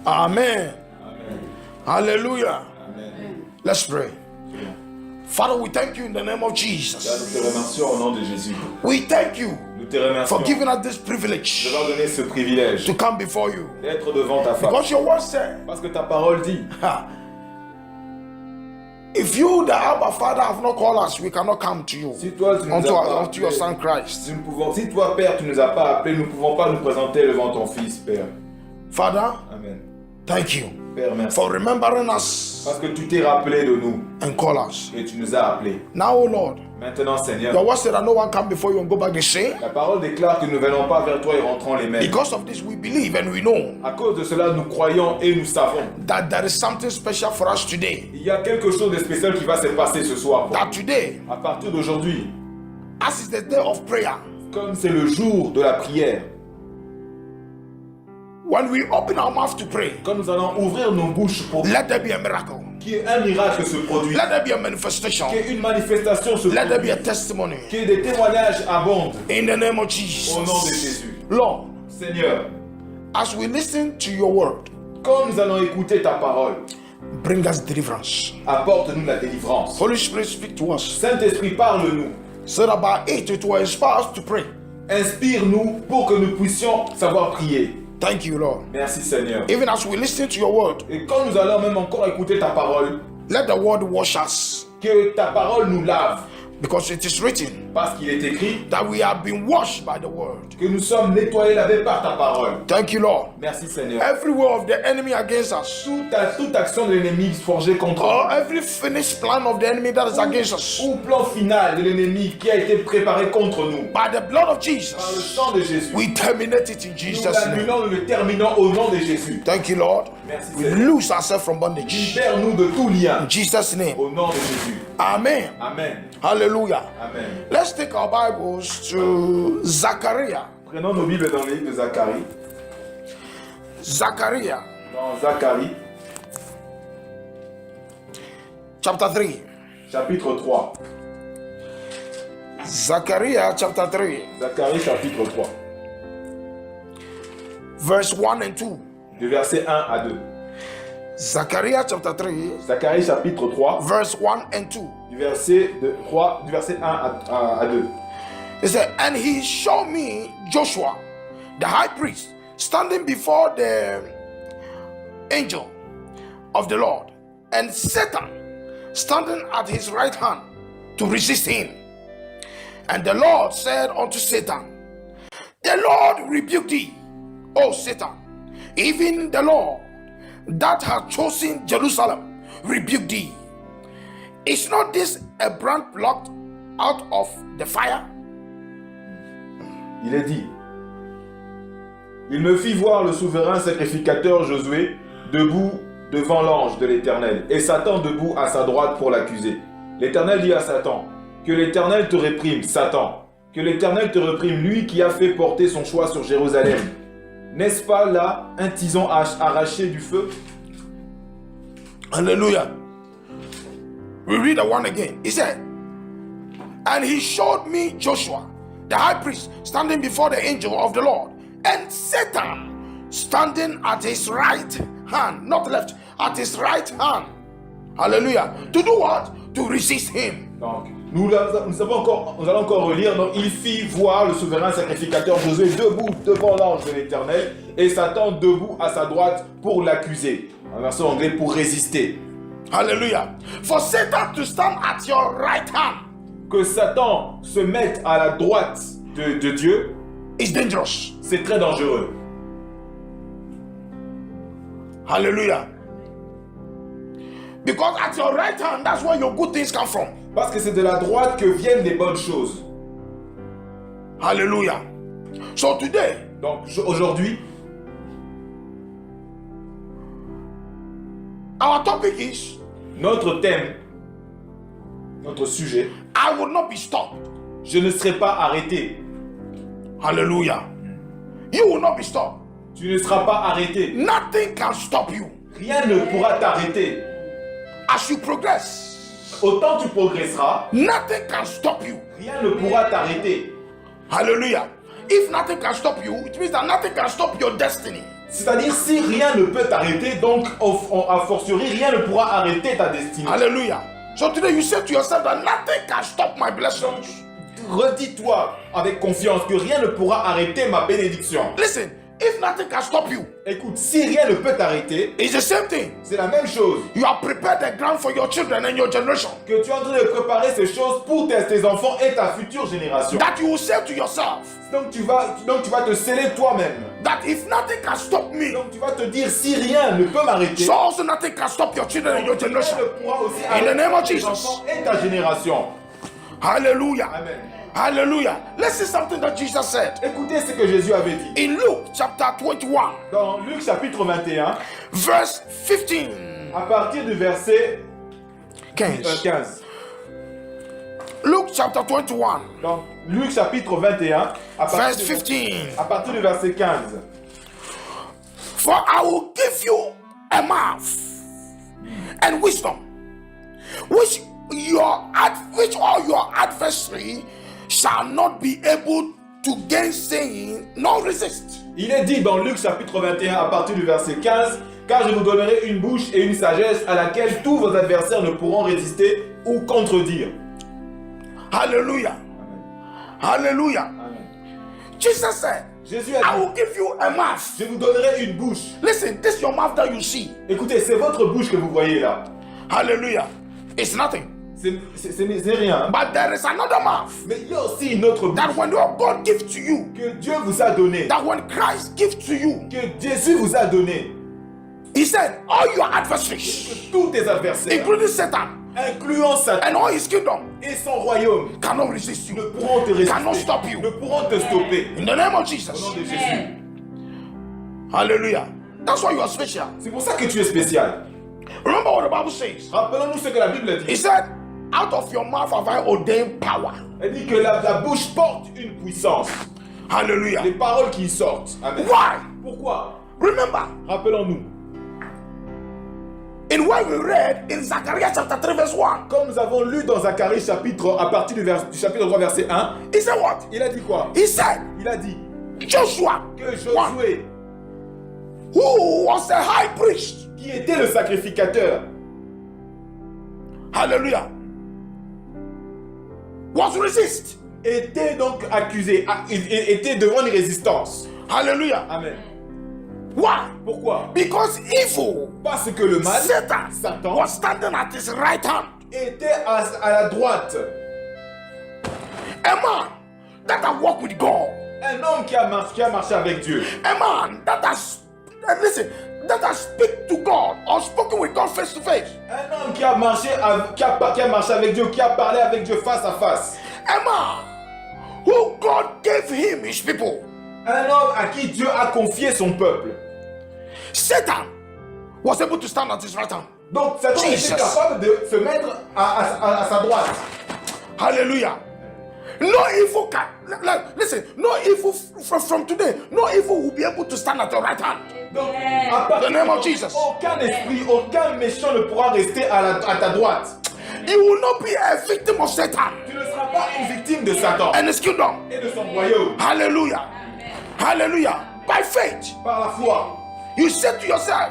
Amen. Amen. Hallelujah. Amen. Let's pray. Father, we thank you in the name of Père, nous Jesus. te remercions au nom de Jésus. We thank you Nous te remercions for giving de us this privilege nous donner ce privilège to come before you. d'être devant ta face. Because your word said, Parce que ta parole dit, if you, the Abba Father, have not called us, we cannot come to you. si toi tu nous as pas Unto your appelés, Son Christ. si toi Père tu nous as pas appelés, nous ne pouvons pas nous présenter devant ton Fils, Père. Father, Amen. thank you Père, merci. for remembering us Parce que tu t'es rappelé de nous and call us. et tu nous as appelés. Now, O Lord, Maintenant, Seigneur, your word said that no one come before you and go back the same. la parole déclare que nous ne venons pas vers toi et rentrons les mêmes. Because of this, we believe and we know À cause de cela, nous croyons et nous savons. that there is something special for us today. Il y a quelque chose de spécial qui va se passer ce soir. pour That nous. today, À partir d'aujourd'hui, as is the day of prayer, comme c'est le jour de la prière, when we open our mouth to pray, quand nous allons ouvrir nos bouches pour let there be a miracle. qu'il y ait un miracle se produise, Let there be a manifestation. qu'il y ait une manifestation se Let there be a produise, testimony. qu'il y ait des témoignages abondent In the name of au nom de Jesus. Jésus. Lord, Seigneur, as we listen to your word, quand nous allons écouter ta parole, bring us deliverance. apporte-nous la délivrance. Holy Spirit, speak to us Saint-Esprit, parle-nous. so that by it will inspire us to pray. Inspire-nous pour que nous puissions savoir prier. Thank you, Lord. Merci Seigneur. Even as we listen to your word, Et quand nous allons même encore écouter ta parole, let the word wash us. que ta parole nous lave. Because it is written Parce qu'il est écrit that we have been washed by the word. que nous sommes nettoyés, lavés par ta parole. Thank you, Lord. Merci Seigneur. Every way of the enemy against us, Toute action de l'ennemi forgée contre or nous, every finished plan of the enemy that is against us, ou plan final de l'ennemi qui a été préparé contre nous, by the blood of par le Jesus, sang de Jésus, we terminate it in nous Jesus' name. l'annulons, nous le terminons au nom de Jésus. Thank you, Lord. Merci We Seigneur. lose ourselves from bondage. Libère-nous de tout lien In Jesus' name. au nom de Jésus. Amen. Amen. Hallelujah. Amen. Let's take our Bibles to Zachariah. Prenons nos Bibles dans le livre de Zacharie. Zachariah, Dans Zacharie, chapter 3. chapitre 3. Zachariah, chapter 3, Zacharie, chapitre 3. verse 1 and 2. De verset 1 à 2. Zachariah, chapter 3, Zacharie, chapitre 3. verse 1 and 2. Du verset 1 à 2. He said, and he showed me Joshua, the high priest, standing before the angel of the Lord, and Satan standing at his right hand to resist him. And the Lord said unto Satan, the Lord rebuke thee, O Satan, even the Lord that hath chosen Jerusalem rebuke thee. Is not this a brand plucked out of the fire? Il est dit, il me fit voir le souverain sacrificateur Josué debout devant l'ange de l'Éternel, et Satan debout à sa droite pour l'accuser. L'Éternel dit à Satan, que l'Éternel te réprime, Satan, que l'Éternel te réprime, lui qui a fait porter son choix sur Jérusalem. N'est-ce pas là un tison arraché du feu? Hallelujah. We read that one again. He said, and he showed me Joshua, the high priest, standing before the angel of the Lord, and Satan standing at his right hand, not left, at his right hand. Hallelujah. To do what? To resist him. Donc, nous allons encore relire. Donc, il fit voir le souverain sacrificateur Josué debout devant l'ange de l'Éternel, et Satan debout à sa droite pour l'accuser. En version anglaise, pour résister. Hallelujah. For Satan to stand at your right hand Que Satan se mette à la droite de Dieu, is dangerous. c'est très dangereux. Hallelujah. Because at your right hand, that's where your good things come from. Parce que c'est de la droite que viennent les bonnes choses. Hallelujah. So today, Donc aujourd'hui, our topic is, notre thème, notre sujet, I will not be stopped. je ne serai pas arrêté. Hallelujah. You will not be stopped. Tu ne seras pas arrêté. Nothing can stop you. Rien ne pourra t'arrêter. As you progress, Autant tu progresseras, nothing can stop you. rien ne pourra t'arrêter. Hallelujah. If nothing can stop you, it means that nothing can stop your destiny. C'est-à-dire, si rien ne peut t'arrêter, donc a fortiori, rien ne pourra arrêter ta destinée. Hallelujah. So today you say to yourself that nothing can stop my blessings. Redis-toi avec confiance que rien ne pourra arrêter ma bénédiction. Listen, if nothing can stop you, Écoute, si rien ne peut t'arrêter, it's the same thing. c'est la même chose. You have prepared the ground for your children and your generation. Que tu es en train de préparer ces choses pour tes enfants et ta future génération. That you will say to yourself Donc tu vas te sceller toi-même. that if nothing can stop me, Donc tu vas te dire, si rien ne peut m'arrêter, so also nothing can stop your children and your rien generation. ne pourra aussi In the name of arrêter tes Jesus. enfants et ta génération. Hallelujah. Amen. Hallelujah. Let's see something that Jesus said. Écoutez ce que Jésus avait dit. In Luke chapter 21, Dans Luc chapitre 21, verse 15. à partir du verset 15. Luke chapter 21, Donc Luc chapitre 21, verse 15. à partir du verset 15. For I will give you a mouth and wisdom, which all your adversary shall not be able to gainsay nor resist. Il est dit dans Luc chapitre 21 à partir du verset 15, car je vous donnerai une bouche et une sagesse à laquelle tous vos adversaires ne pourront résister ou contredire. Hallelujah. Hallelujah. Amen. Jesus said, Jésus I a dit, will give you a mouth. je vous donnerai une bouche. Listen, this is your mouth that you see. Écoutez, c'est votre bouche que vous voyez là. Hallelujah. It's nothing. C'est rien. But there is another mouth Mais il y a aussi une autre bouche that when your God gives to you, que Dieu vous a donnée, that when Christ gives to you, que Jésus vous a donnée. he said, all your adversaries, Que tous tes adversaires, including Satan incluant Satan and all his kingdom, et son royaume, cannot resist you, ne pourront te cannot résister, stop you. ne pourront te stopper. In the name of Au Jesus. nom de Jésus. Hallelujah. That's why you are special. C'est pour ça que tu es spécial. Remember what the Bible says. Rappelons-nous ce que la Bible He dit. said, out of your mouth have I ordained power. Elle dit que la bouche porte une puissance. Hallelujah. Les paroles qui sortent. Amen. Why? Pourquoi? Remember, Rappelons-nous. in what we read in Zechariah chapter 3 verse 1, Comme nous avons lu dans Zacharie chapitre, à partir du chapitre 3 verset 1, he said what? il a dit quoi? He said, Il a dit Joshua, que one, Josué, who was a high priest, qui était le sacrificateur, hallelujah, was resist. était donc accusé, était devant une résistance. Hallelujah. Amen. Why? Pourquoi? Because evil, Parce que le mal, Satan, Satan, was standing at his right hand. était à la droite. A man that has walked with God. Un homme qui a marché avec Dieu. A man that has, that has speak to God or spoken with God face to face. Un homme qui a marché avec Dieu, qui a parlé avec Dieu face à face. A man who God gave him his people. Un homme à qui Dieu a confié son peuple. Satan was able to stand at his right hand. Donc Satan Jesus. était capable de se mettre à sa droite. Hallelujah. No evil can, listen, no evil from today, no evil will be able to stand at your right hand. Donc, à partir The name of de- Jesus. aucun esprit, aucun méchant ne pourra rester à ta droite. You will not be a victim of Satan Tu ne seras pas une victime de Satan and his kingdom. et de son royaume. Hallelujah. Hallelujah. By faith, Par la foi, you say to yourself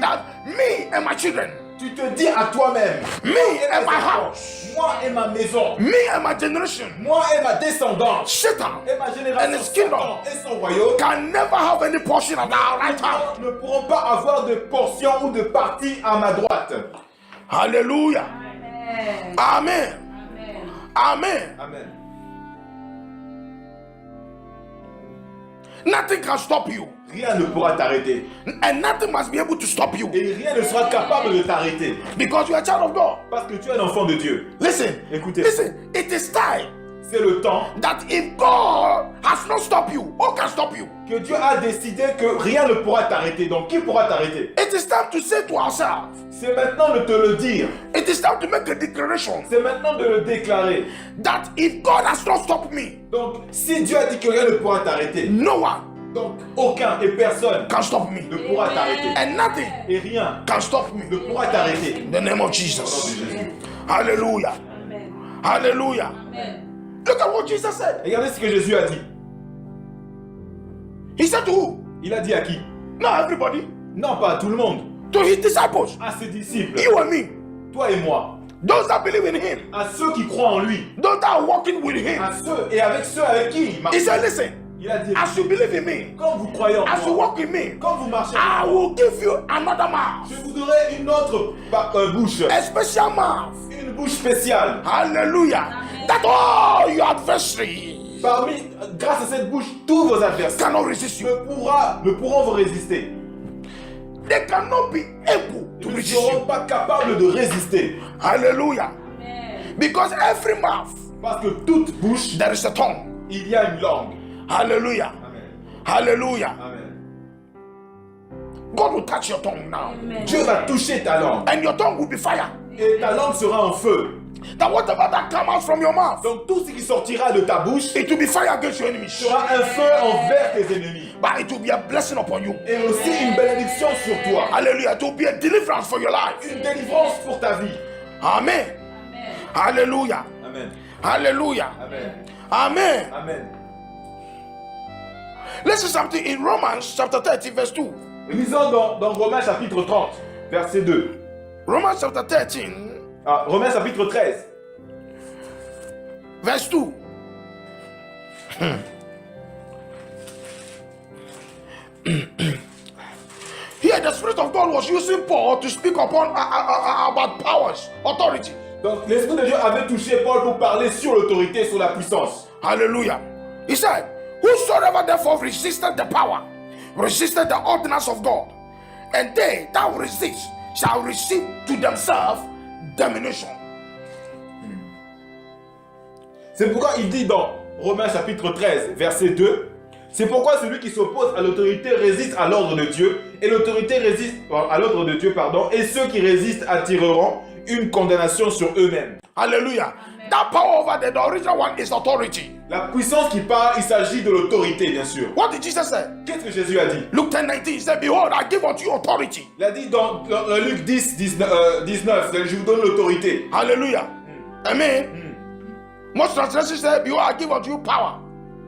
that me and my children, tu te dis à toi-même, me et and mes my enfants, house, moi et ma maison, me and my generation, moi et ma descendance, Satan et ma génération, and his kingdom Satan et son royaume, can never have any portion at our right hand. ne pourront pas avoir de portion ou de partie à ma droite. Hallelujah. Amen. Amen. Amen. Nothing can stop you, Rien ne pourra t'arrêter. and nothing must be able to stop you Et rien ne sera capable de t'arrêter. because you are a child of God. Parce que tu es un enfant de Dieu. Listen, Écoutez. listen, it is time C'est le temps that if God has not stopped you, who can stop you? que Dieu a décidé que rien ne pourra t'arrêter. Donc qui pourra t'arrêter? It is time to say to ourselves, C'est maintenant de te le dire. it is time to make a declaration C'est maintenant de le déclarer. that if God has not stopped me, Donc si Dieu a dit que rien ne pourra t'arrêter, no one donc aucun et personne can stop me, ne pourra t'arrêter. and nothing Et rien can stop me. ne pourra t'arrêter. In the name of Au nom de Jesus. Jésus. Hallelujah. Hallelujah. Look at what Jesus said. Regardez ce que Jésus a dit. He said to who? Il a dit à qui? Not everybody. Non, pas à tout le monde. To his disciples. À ses disciples. You and me. Toi et moi. Those that believe in him. À ceux qui croient en lui. Those that are walking with him. À ceux et avec ceux avec qui il marche. He said, listen. Il a dit, As you believe in me. quand vous croyez en As you moi, walk with me. quand vous marchez I avec moi, will give you another mouth. je vous donnerai une autre bouche. A special mouth. Une bouche spéciale. Hallelujah. That all your adversaries Grâce à cette bouche, tous vos adversaires cannot resist you. ne pourront vous résister. They cannot be able to Ils ne resist you. seront pas capables de résister. Hallelujah. Because every mouth, Parce que toute bouche, there is a tongue. il y a une langue. Hallelujah. Amen. Hallelujah. Amen. God will touch your tongue now. Dieu va toucher ta langue. And your tongue will be fire. Et ta langue sera en feu. That whatever that comes out from your mouth, Donc tout ce qui sortira de ta bouche it will be fire against your enemies. sera un feu envers tes ennemis. But it will be a blessing upon you. Et aussi une bénédiction sur toi. Hallelujah. It will be a deliverance for your life. Une délivrance pour ta vie. Amen. Hallelujah. Amen. Hallelujah. Amen. Amen. Amen. Listen something in Romans chapter 30 verse 2. Lisons dans Romains chapitre 30, verset 2. Romans chapter 13 Romains chapitre 13, verse 2. Here the Spirit of God was using Paul to speak upon about powers, authority. Donc l'Esprit de Dieu avait touché Paul pour parler sur l'autorité, sur la puissance. Hallelujah. He said, whosoever therefore resisted the power, resisted the ordinance of God, and they that resist shall receive to themselves damnation. C'est pourquoi il dit dans Romains chapitre 13, verset 2, c'est pourquoi celui qui s'oppose à l'autorité résiste à l'ordre de Dieu, et l'autorité résiste à l'ordre de Dieu, et ceux qui résistent attireront une condamnation sur eux-mêmes. Hallelujah. That power over there, the original one is authority. La puissance qui parle, il s'agit de l'autorité, bien sûr. What did Jesus say? Qu'est-ce que Jésus a dit? Luke 10:19, he said, behold, I give unto you authority. Il a dit dans Luc 10, 19, je vous donne l'autorité. Hallelujah. Amen. Most translations say, behold, I give unto you power.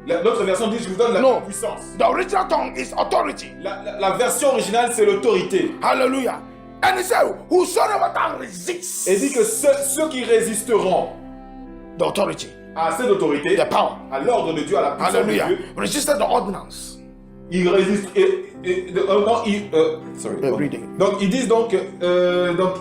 L'autre version dit, je vous donne la No. puissance. The original tongue is authority. La version originale, c'est l'autorité. Hallelujah. And he said, whosoever that resists Et dit que ceux qui résisteront the authority, à cette autorité, the power, à l'ordre de Dieu, à la puissance de hallelujah, Dieu, resisted the ordinance. ils résistent. Donc ils disent donc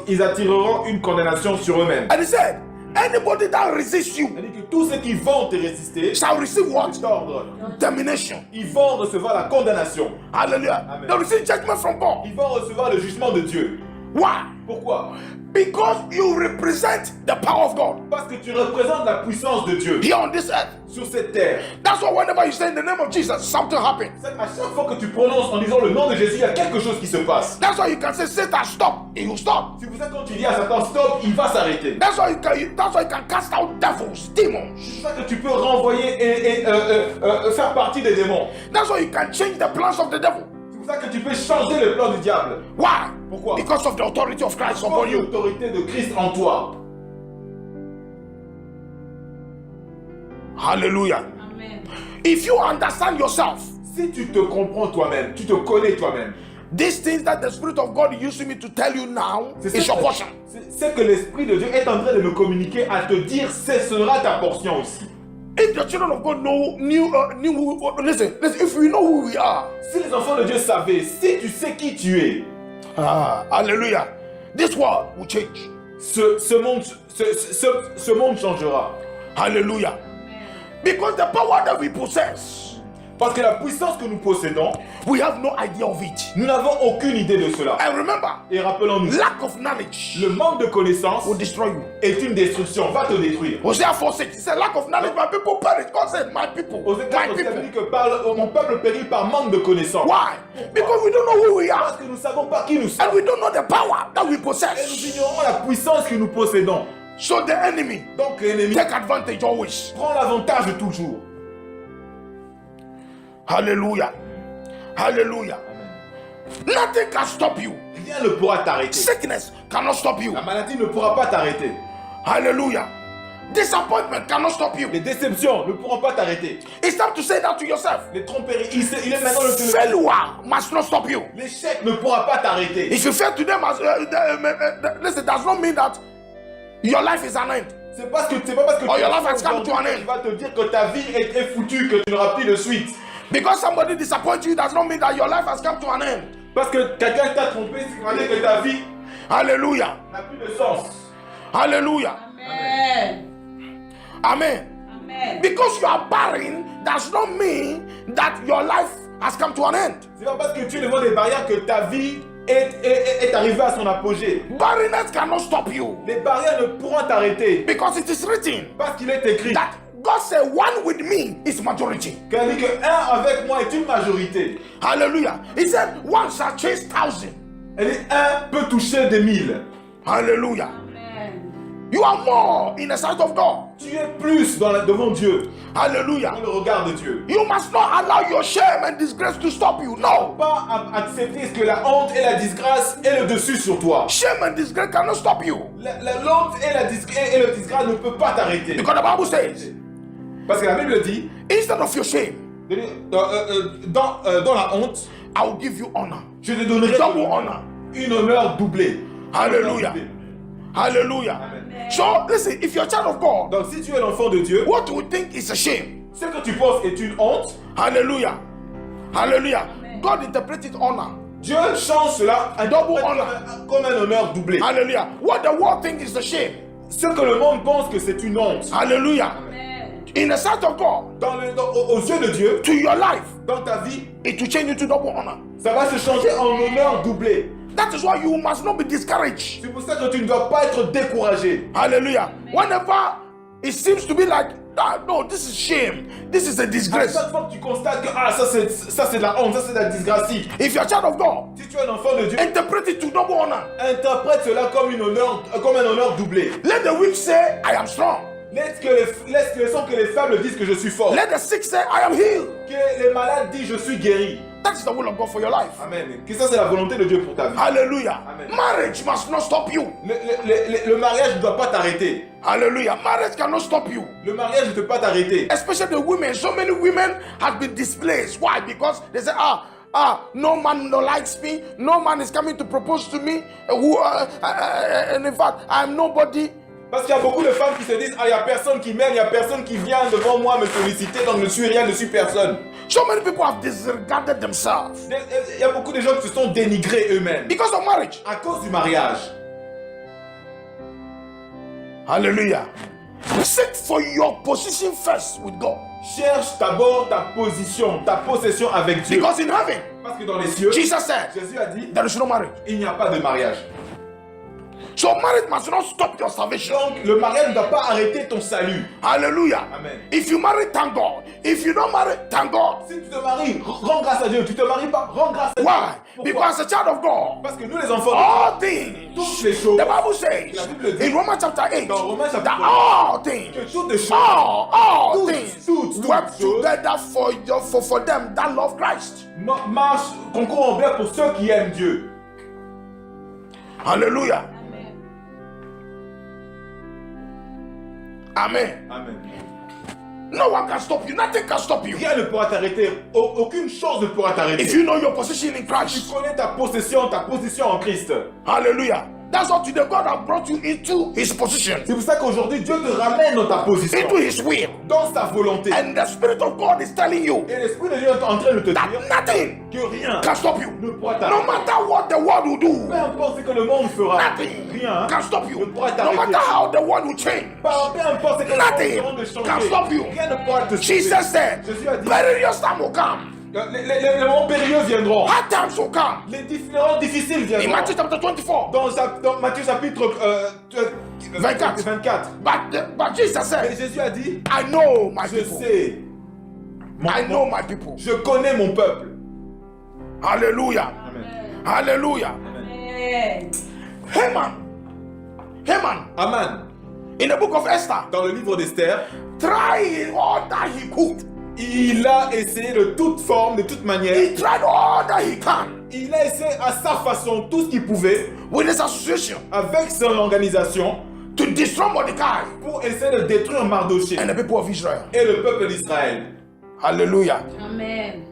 ils attireront une condamnation sur eux-mêmes. And he said, anybody that resists you Il dit que tous ceux qui vont te résister, shall receive what? cet ordre, Damnation. ils vont recevoir la condamnation. Hallelujah. Amen. They receive judgment from God. Ils vont recevoir le jugement de Dieu. Why? Pourquoi? Because you represent the power of God Parce que tu représentes la puissance de Dieu here on this earth. sur cette terre. That's why whenever you say in the name of Jesus, something happens. À chaque fois que tu prononces en disant le nom de Jésus, il y a quelque chose qui se passe. That's why you can say, Satan, stop. He will stop. C'est pour ça que quand tu dis à Satan stop, il va s'arrêter. That's why you can cast out devils, demons. C'est pour ça que tu peux renvoyer et faire partie des démons. That's why you can change the plans of the devil. C'est pour ça que tu peux changer le plan du diable. Why? Pourquoi? Because of the authority of Christ Pour upon you. l'autorité de Christ en toi. Hallelujah. Amen. If you understand yourself, Si tu te comprends toi-même, tu te connais toi-même, these things that the Spirit of God using me to tell you now c'est is ce your que- portion. c'est que l'Esprit de Dieu est en train de me communiquer à te dire, ce sera ta portion aussi. If the children of God listen, if we know who we are, Si les enfants de Dieu savaient, si tu sais qui tu es, hallelujah, this world will change. ce monde changera. Hallelujah. Because the power that we possess, Parce que la puissance que nous possédons, we have no idea of it. nous n'avons aucune idée de cela. And remember, Et rappelons-nous, lack of knowledge le manque de connaissance will destroy you. est une destruction, va te détruire. Hosea 4:6, he said, lack of knowledge, my people perish. God said, my people, Osée my 4, people. dit que mon peuple périt par manque de connaissance. Why? Because we don't know who we Parce are. que nous ne savons pas qui nous sommes. And we don't know the power that we Et nous possess. ignorons la puissance que nous possédons. So the enemy Donc l'ennemi take advantage always. prend l'avantage toujours. Hallelujah. Hallelujah. Nothing can stop you. Rien ne pourra t'arrêter. Sickness cannot stop you. La maladie ne pourra pas t'arrêter. Hallelujah. Disappointment cannot stop you. Les déceptions ne pourront pas t'arrêter. It's time to say that to yourself. Les tromperies, il est maintenant le Failure must not stop you. L'échec ne pourra pas t'arrêter. If you fail today, listen, does not mean that your life is an end. C'est pas parce que Or your life has come to an tu end. vas te dire que ta vie est foutue, que tu n'auras plus de suite. Because somebody disappoints you does not mean that your life has come to an end. Parce que quelqu'un t'a trompé, c'est que ta vie Hallelujah. n'a plus de sens. Hallelujah. Amen. Amen. Amen. Because you are barren does not mean that your life has come to an end. C'est pas parce que tu es devant des barrières que ta vie est arrivée à son apogée. Barrenness cannot stop you. Les barrières ne pourront t'arrêter. Because it is written Parce qu'il est écrit that God said one with me is majority. qu'il dit que un avec moi est une majorité. Hallelujah. He said one shall chase thousand. Elle dit un peut toucher des mille. Hallelujah. Amen. You are more in the sight of God. Tu es plus devant Dieu, Hallelujah. dans le regard de Dieu. You must not allow your shame and disgrace to stop you. No. Pas accepter que la honte et la disgrâce aient le dessus sur toi. Shame and disgrace cannot stop you. La honte et le disgrâce ne peuvent pas t'arrêter. Because the Bible says, Parce que la Bible dit, instead of your shame, dans la honte, I will give you honor. je te donnerai Double honor. une honneur doublée. Hallelujah. Hallelujah. Amen. So listen, if you're a child of God, Donc si tu es l'enfant de Dieu, what you think is a shame. ce que tu penses est une honte, Hallelujah. Hallelujah. Amen. God interpreted honor. Dieu change cela Double comme un honneur doublé. Hallelujah. What the world thinks is a shame. Ce que le monde pense que c'est une honte, Hallelujah. Amen. In the sight of God, aux yeux de Dieu, to your life, dans ta vie, it will change into double honor. ça va se changer en honneur doublé. That is why you must not be discouraged. C'est pour ça que tu ne dois pas être découragé. Hallelujah. Whenever it seems to be like, ah, no, this is shame. This is a À disgrace. chaque fois que tu constates que ça c'est de la honte, ça c'est de la disgrâce. If you're a child of God, Si tu es un enfant de Dieu, interpret it to double honor. interprète cela comme un honneur doublé. Let the weak say, I am strong. Laisse que les faibles disent que je suis fort. Let the sick say, I am healed. Que les malades disent je suis guéri. That is the will of God for your life. Amen. Que ça c'est la volonté de Dieu pour ta vie. Hallelujah. Amen. Marriage must not stop you. Le mariage ne doit pas t'arrêter. Hallelujah. Marriage cannot stop you. Le mariage ne peut pas t'arrêter. Especially the women. So many women have been displaced. Why? Because they say, no man no likes me. No man is coming to propose to me. And in fact, I am nobody. Parce qu'il y a beaucoup de femmes qui se disent, il n'y a personne qui m'aime, il n'y a personne qui vient devant moi me solliciter, donc je ne suis rien, je ne suis personne. So many people have disregarded themselves Il y a beaucoup de gens qui se sont dénigrés eux-mêmes because of marriage. à cause du mariage. Hallelujah. Seek for your position first with God. Cherche d'abord ta position, ta possession avec Dieu. Because in heaven, Parce que dans les cieux, Jesus said, Jésus a dit, there is no marriage. il n'y a pas de mariage. So marriage must not stop your salvation. Donc le mariage ne doit pas arrêter ton salut. Hallelujah. Amen. If you marry, thank God. If you don't marry, thank God. Si tu te maries, rends grâce à Dieu. Tu te maries pas, rends grâce à Dieu. Why? Pourquoi? Because as a child of God, Parce que nous les enfants, all things, toutes les choses, the Bible says La Bible dit, in Romans chapter 8, dans Romains chapitre that 8, all que things, toutes les choses, all toutes, things toutes work choses together for them that love Christ. marchent, concourent en bien pour ceux qui aiment Dieu. Hallelujah. Amen. Amen. Amen. No one can stop you. Nothing can stop you. Rien ne pourra t'arrêter. Aucune chose ne pourra If t'arrêter. you know your position in Tu Christ. connais ta position en Christ. Hallelujah. That's what today God has brought you into His position, C'est pour ça qu'aujourd'hui Dieu te ramène dans ta position, into His will. dans sa volonté. And the Spirit of God is telling you Et l'Esprit de Dieu est en train de te that dire nothing que rien can stop you. ne pourra No t'arrêter. matter what the world will do, Peu importe ce que le monde fera, nothing rien can stop you. ne pourra No t'arrêter. matter how the world will change. Peu importe ce que le Nothing monde can changer, stop you. rien ne pourra te Jesus stopper. said, Jésus a dit, perilous time will come. les moments périlleux viendront. Hard times will come. Les différents difficiles In viendront. Matthew chapter 24. Dans Matthieu chapitre 24. But Jesus Mais said, Jésus a dit, I know my je people. sais, I know my people. je connais mon peuple. Hallelujah. Amen. Hallelujah. Amen. Haman, Aman, in the book of Esther, dans le livre d'Esther, tried all that he could. il a essayé de toute forme, de toute manière. He tried all that he can Il a essayé à sa façon tout ce qu'il pouvait with his association avec son organisation to destroy Mordecai pour essayer de détruire Mardoché and the people of Israel. et le peuple d'Israël. Hallelujah. Amen.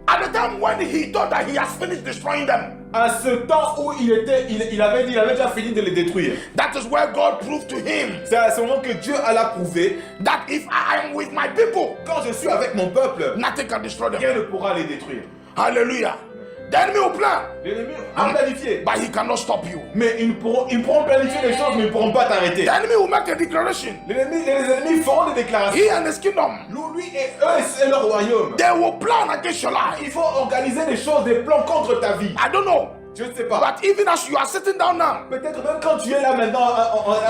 At the time when he thought that he has finished destroying them, À ce temps où il avait déjà fini de les détruire. that is where God proved to him C'est à ce moment que Dieu alla prouver, that if I am with my people, quand je suis avec mon peuple, nothing can destroy rien them. ne pourra les détruire. Hallelujah. The enemy will plan, L'ennemi a planifié, but he cannot stop you. mais ils pourront planifier des choses, mais ils ne pourront pas t'arrêter. The enemy will make a declaration. Les ennemis feront des déclarations. He and his kingdom, Lui et eux, c'est leur royaume. they will plan against your life. Il faut organiser des choses, des plans contre ta vie. I don't know, Je ne sais pas. but even as you are sitting down now, Peut-être même quand tu es là maintenant,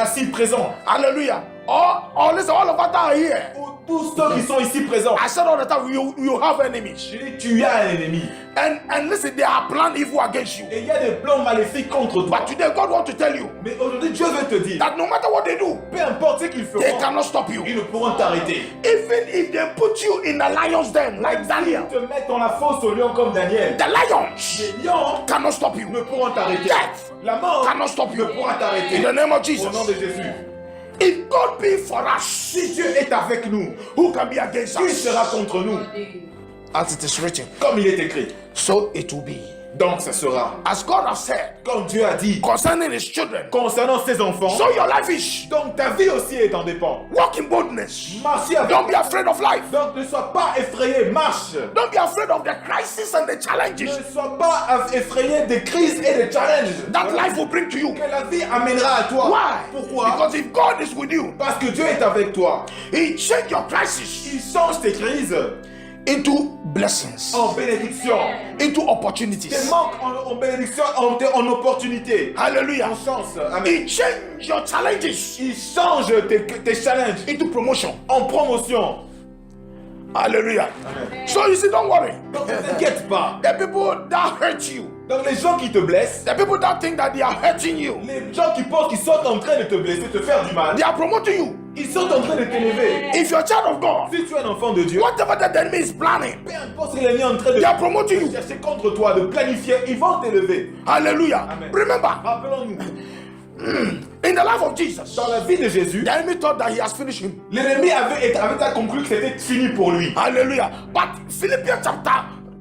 assis présent, hallelujah. Listen, all of us are here. ou tous ceux qui sont ici présents, I said all the time, you have enemies. je dis, tu as un ennemi. And listen, they are planning evil against you. Et il y a des plans maléfiques contre toi. But today, God wants to tell you Mais aujourd'hui, Dieu veut te dire, that no matter what they do, peu importe ce qu'ils they feront, cannot stop you. ils ne pourront t'arrêter. Even if they put you in the lion's den, like Daniel, Ils te mettent dans la fosse au lion comme Daniel. the lions Les lions cannot stop you. ne pourront t'arrêter. Death La mort cannot stop ne you. pourra In t'arrêter. the name of Au Jesus. nom de Jésus. If God be for us, Si Dieu est avec nous, who can be against qui us? sera contre nous? As it is written, Comme il est écrit. so it will be. Donc ça sera. As God has said Comme Dieu a dit concerning his children, concernant ses enfants, so your life is. donc ta vie aussi est en dépend. Walk in boldness. Marche avec. Don't be afraid of life. Donc ne sois pas effrayé, marche. Don't be afraid of the crisis and the challenges Ne sois pas effrayé des crises et des challenges that life will bring to you. que la vie amènera à toi. Why? Pourquoi? Because if God is with you, Parce que Dieu est avec toi. He change your crisis Il change tes crises into blessings, en bénédiction. into Tes opportunities. manques en bénédiction, en opportunité. Hallelujah. En chance. Amen. He change your challenges Il change tes challenges into promotion. en promotion. Hallelujah. Amen. So you see, don't worry. Donc ne t'inquiète pas. The people that hurt you, Donc les gens qui te blessent, the people that think that they are hurting you, les gens qui pensent qu'ils sont en train de te blesser, te faire du mal, they are promoting you. ils sont en train de t'élever. If you're a child of God, Si tu es un enfant de Dieu, whatever the enemy is planning, peu importe ce qu'il est en train de they are promoting you. chercher contre toi, de planifier, ils vont t'élever. Hallelujah. Amen. Remember, Rappelons-nous, in the life of Jesus, dans la vie de Jésus, the enemy thought that he has finished him. l'ennemi avait conclu que c'était fini pour lui. Hallelujah. But Philippians chapter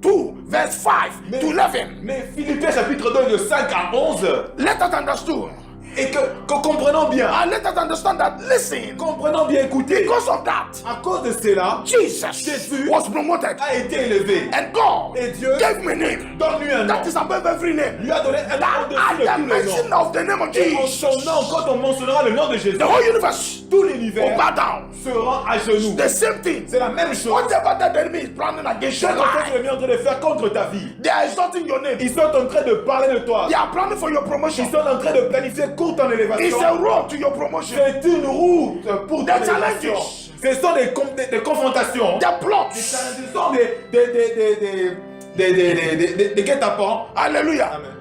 2, verse 5 to 11, Mais Philippiens chapitre 2 de 5 à 11, let us understand. et que comprenons bien, And let us understand that, listen, comprenons bien, écoutez, because of that, à cause de cela, Jesus Jésus was promoted. a été élevé. And God Et Dieu gave me a name donne-lui un nom. that is above every name. Lui a donné un nom That au-dessus at de the tous les mention noms. of the name of Et en Jesus, son nom, quand on mentionnera le nom de Jésus, the whole universe tout will l'univers bow down. se rend à genoux. The same thing. C'est la même chose. Whatever that enemy is planning against C'est your ce que life, l'ennemi est en train de faire contre ta vie. they are insulting your name. Ils sont en train de parler de toi. They are planning for your promotion. Ils sont en train de planifier contre ton It's élévation. a road to your promotion. C'est une route pour The ton élévation. challenges. Ce sont des confrontations. The plots. Ce sont des guet-apens. Hallelujah. Amen.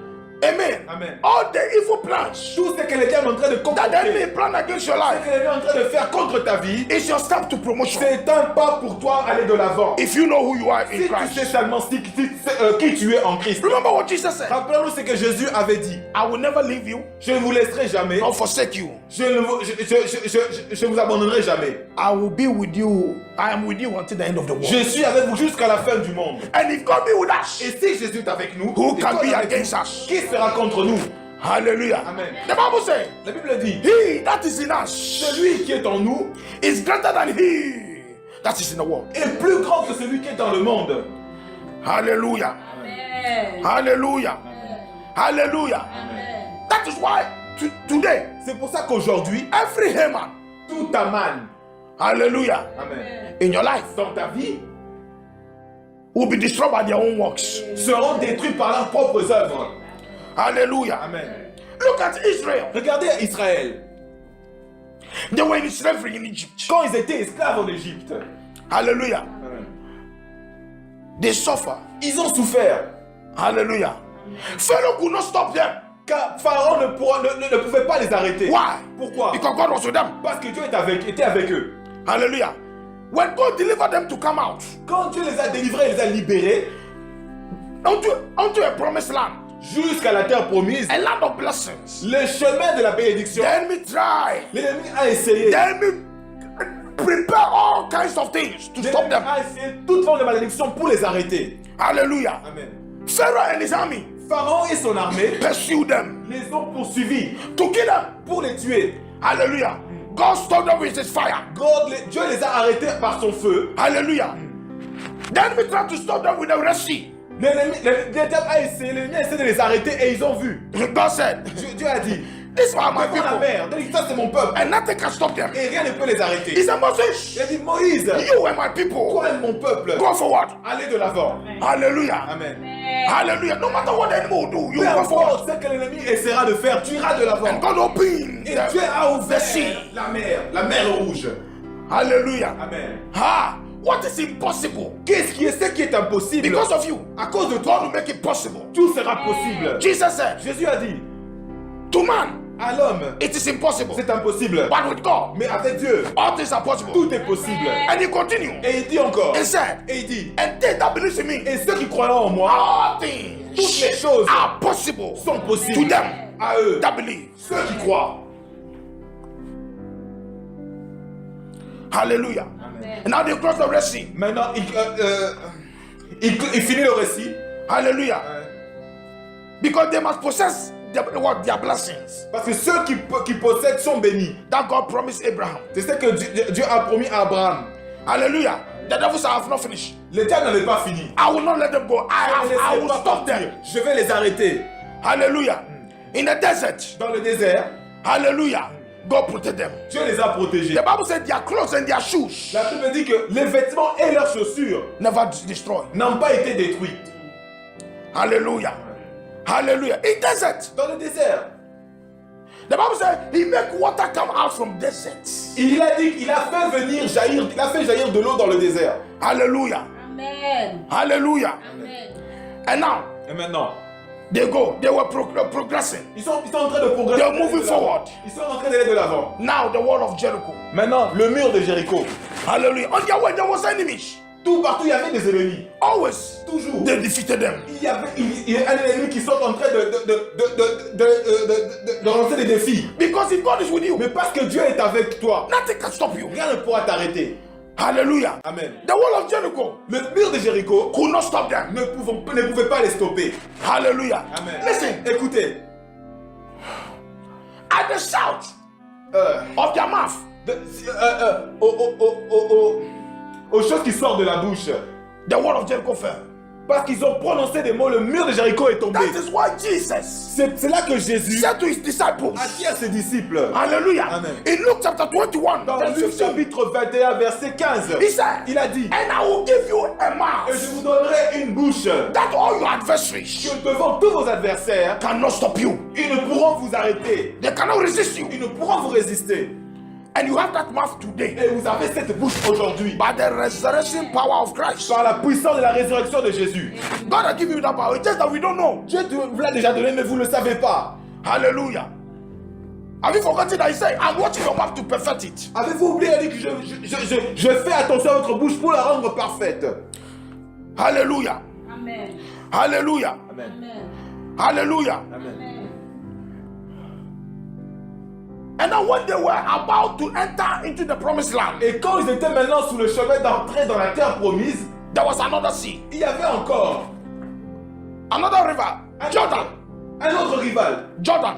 Amen. Amen. All the evil plans Tout ce que les gens sont en train de that the enemy concocter, plan against your ce life que les gens sont en train de faire contre ta vie, is your step to promotion. c'est un pas pour toi aller de l'avant. If you know who you are in Si tu sais Christ. seulement qui tu es en Christ. Remember what Jesus said. Rappelons-nous ce que Jésus avait dit. I will never leave you Je ne vous laisserai jamais. nor forsake you. Je ne vous abandonnerai jamais. I will be with you. I am with you until the end of the world. Je suis avec vous jusqu'à la fin du monde. And if God be with us, Et si Jésus est avec nous, who et can toi be avec against nous, us? qui sera contre nous? Hallelujah. Amen. The Bible says, La Bible dit, he that is in us celui qui est en nous is greater than he that is in the world. est plus grand que celui qui est dans le monde. Hallelujah. Amen. Hallelujah. Hallelujah. Amen. That is why today, C'est pour ça qu'aujourd'hui, every Haman, tout Aman, hallelujah, Amen, in your life dans ta vie, will be destroyed by their own works. seront détruits par leurs propres œuvres. Hallelujah. Amen. Look at Israel. Regardez Israël. They were in slavery in Egypt. Quand ils étaient esclaves en Égypte, Hallelujah. Amen, They suffer. ils ont souffert. Hallelujah. Pharaoh could not stop them. Car Pharaon ne pouvait pas les arrêter. Why? Pourquoi? Because God was with them. Parce que Dieu était avec eux. Hallelujah. When God delivered them to come out Quand Dieu les a délivrés, les a libérés unto a promised land, jusqu'à la terre promise, a land of blessings. le chemin de la bénédiction, The enemy try. l'ennemi a essayé. The enemy prepare all kinds of things to stop L'ennemi them. a essayé toute forme de malédiction pour les arrêter. Hallelujah. Amen. Pharaoh and his army Pharaon et son armée pursue them les ont poursuivis to kill them. pour les tuer. Hallelujah. God stopped them with his fire. Dieu les a arrêtés par son feu. Hallelujah. The enemy tried to stop them with the Red Sea. Le diable a essayé, l'ennemi a essayé de les arrêter et ils ont vu. God said, Dieu a dit, these are my devant la people, mer, donc ça c'est mon peuple. and nothing can stop them. Et rien ne peut les He arrêter. said, Moses, Il a dit, Moïse, you and my people, toi et mon peuple, go forward. allez de l'avant. Hallelujah. Amen. Hallelujah. No matter what the enemy will do, you Peu go forward. importe ce que l'ennemi essaiera de faire, tu iras de And l'avant. God opened Et Dieu a the ouvert sea. la mer rouge. Hallelujah. Amen. Ah, what is impossible? Ce qui est impossible, Because of you, à cause de God toi, will make it possible. tout sera possible. Jesus said, Jésus a dit, to man, à l'homme, it is impossible. c'est impossible. But with God, Mais avec Dieu, all things are possible. tout est possible. And he continued. Et il dit encore, He said, et il dit, and they that believe in me, et ceux qui croiront en moi all things toutes les choses are possible sont to possibles them à eux, that believe. ceux qui croient. Hallelujah. Amen. And now they cross the Red Sea. Maintenant, il finit le récit. Hallelujah. Because they must possess their blessings Parce que ceux qui possèdent sont bénis. that God promised Abraham. C'est ce que Dieu a promis à Abraham. Hallelujah. The devils have not finished. Le diable n'avait pas fini. I will not let them go. I Je will pas stop partir. them. Je vais les arrêter. Hallelujah. In the desert. Dans le désert, Hallelujah. God protect them. Dieu les a protégés. The Bible said their clothes and their shoes La Bible dit que les vêtements et leurs chaussures never destroyed. n'ont pas été détruits. Hallelujah. Hallelujah. In desert. Dans le désert, The Bible said he make water come out from desert. il a dit qu'il a fait jaillir de l'eau dans le désert. Hallelujah. Amen. Hallelujah. Amen. And now Et maintenant, they were progressing. ils sont en train de progresser. They're moving forward. Ils sont en train d'aller de l'avant. Now the wall of Jericho. Maintenant, le mur de Jéricho. Hallelujah. On their way there was enemies. Tout partout, il y avait des ennemis. Always. Toujours. They defeated them. Il y a un ennemi qui sont en train de lancer des défis. Because if God is with you, Mais parce que Dieu est avec toi, nothing can stop you. rien ne pourra t'arrêter. Hallelujah. Amen. The wall of Jericho Le mur de Jéricho could not stop them. ne pouvait pas les stopper. Hallelujah. Amen. Listen, Écoutez, at the shout euh, of their mouth, aux choses qui sortent de la bouche, the wall of Jericho fell. parce qu'ils ont prononcé des mots, le mur de Jéricho est tombé. That is why Jesus C'est là que Jésus said to his disciples, a dit à ses disciples, hallelujah, Amen. in Luke chapter 21, dans verse Luc 15, chapitre 21, verset 15, he said, il a dit, and I will give you a et je mouth vous donnerai une bouche that all your adversaries que devant tous vos adversaires, cannot stop you. ils ne pourront vous arrêter, They cannot resist you. ils ne pourront vous résister. And you have that mouth today Et vous avez cette bouche aujourd'hui, by the resurrection power of Christ. par la puissance de la résurrection de Jésus. God has given you that power. It's just that we don't know. Dieu vous l'a déjà donné, mais vous ne le savez pas. Hallelujah. Have you forgotten that he said, I'm watching your mouth to perfect it? Avez-vous oublié il dit que je fais attention à votre bouche pour la rendre parfaite? Hallelujah. Amen. Hallelujah. Amen. Amen. Hallelujah. Amen. Amen. And then when they were about to enter into the promised land, Et quand ils étaient maintenant sous le chemin d'entrer dans la terre promise, there was another sea, il y avait encore another river, Jordan. un autre rival, Jordan.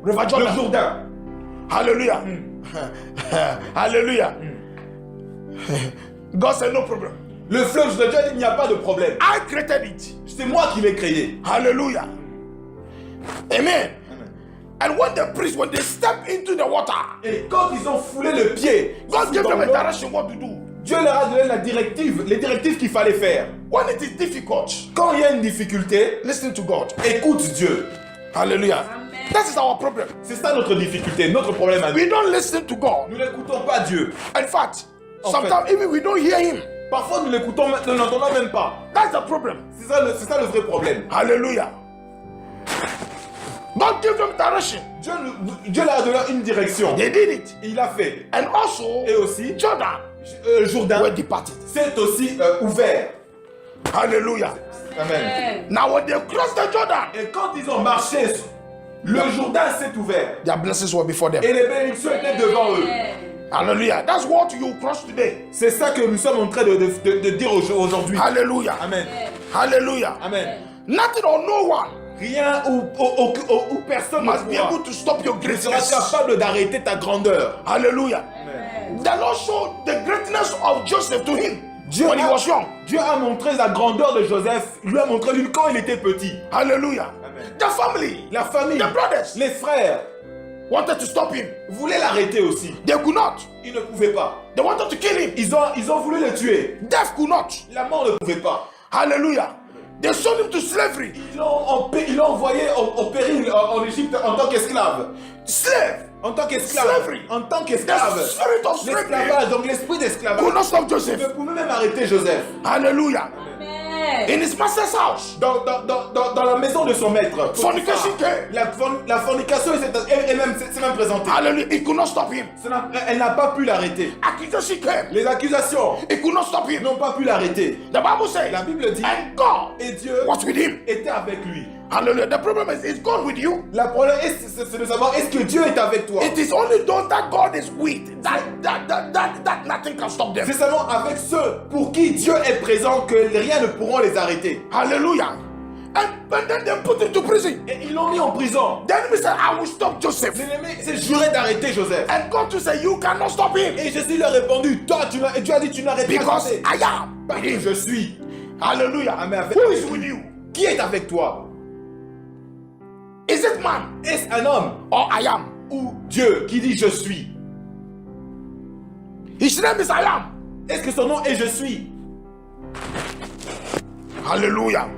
River le Jordan. Jourdain. Hallelujah. Hallelujah. God said, no problem. Le fleuve de Dieu dit, il n'y a pas de problème. I created it. C'est moi qui l'ai créé. Hallelujah. Amen. And when they step into the water, Et quand ils ont foulé le pied, God gave dans them a l'eau, direction what to do. Dieu leur a donné les directives qu'il fallait faire. When it is difficult, Quand il y a une difficulté, listen to God. écoute Dieu. Hallelujah. Amen. That is our problem. C'est ça notre difficulté, notre problème à nous. We don't listen to God. Nous n'écoutons pas Dieu. In fact, En sometimes even we don't hear Him. Parfois nous l'écoutons, nous n'entendons même pas. That's the problem. C'est ça le vrai problème. Hallelujah. God gave them direction. Dieu leur a donné une direction. They did it. Il l'a fait. And also, Et aussi, Jordan Jourdain were departed. s'est aussi ouvert. Hallelujah. Amen. Now when they crossed the Jordan, Et quand ils ont marché, le Jourdain s'est ouvert. their blessings were before them. Et les bénédictions étaient devant eux. Hallelujah. That's what you cross today. C'est ça que nous sommes en train de dire aujourd'hui. Hallelujah. Amen. Hallelujah. Amen. Nothing or no one Rien ou personne must be ne pourra able to stop your ne sera greatness. capable d'arrêter ta grandeur. Hallelujah. Amen. The Lord showed the greatness of Joseph to him Dieu when he was young. a montré la grandeur de Joseph, lui a montré lui quand il était petit. Hallelujah. Amen. The family, La famille, the brothers les frères wanted to stop him. voulaient l'arrêter aussi. They could not. Ils ne pouvaient pas. They wanted to kill him. Ils ont voulu le tuer. Death could not. La mort ne pouvait pas. Hallelujah. They sold him to slavery. Ils l'ont envoyé au péril en Égypte en tant qu'esclave. Slave. En tant qu'esclave. Slavery. En tant The qu'esclave. spirit of slavery L'esclavage, donc l'esprit d'esclavage, could not stop ne Joseph. pouvait même arrêter Joseph. Hallelujah. Amen. In his master's house, Dans la maison de son maître. fornication came. La fornication s'est même présentée. Hallelujah. He could not stop him. Elle n'a pas pu l'arrêter. Accusation came. Les accusations He could not stop him. n'ont pas pu l'arrêter. The Bible says, La Bible dit, and God et Dieu was with him. était avec lui. Hallelujah. The problem is God with you. Le problème, c'est de savoir, est-ce que Dieu est avec toi? It is only those that God is with that nothing can stop them. C'est seulement avec ceux pour qui Dieu est présent que rien ne pourront les arrêter. Hallelujah. And then they put him to prison. Et ils l'ont mis en prison. The enemy said, I will stop Joseph. L'ennemi s'est juré d'arrêter Joseph. And God to say, you cannot stop him. Et Jésus lui a répondu, toi, Dieu a dit, tu n'arrêtes pas Because Joseph. I am Parce with que him. je suis. Hallelujah. Amen. Who is with you? Qui est avec toi? Is it man Est-ce un homme or I am? ou Dieu qui dit je suis? His name is I am. Est-ce que son nom est je suis? Hallelujah.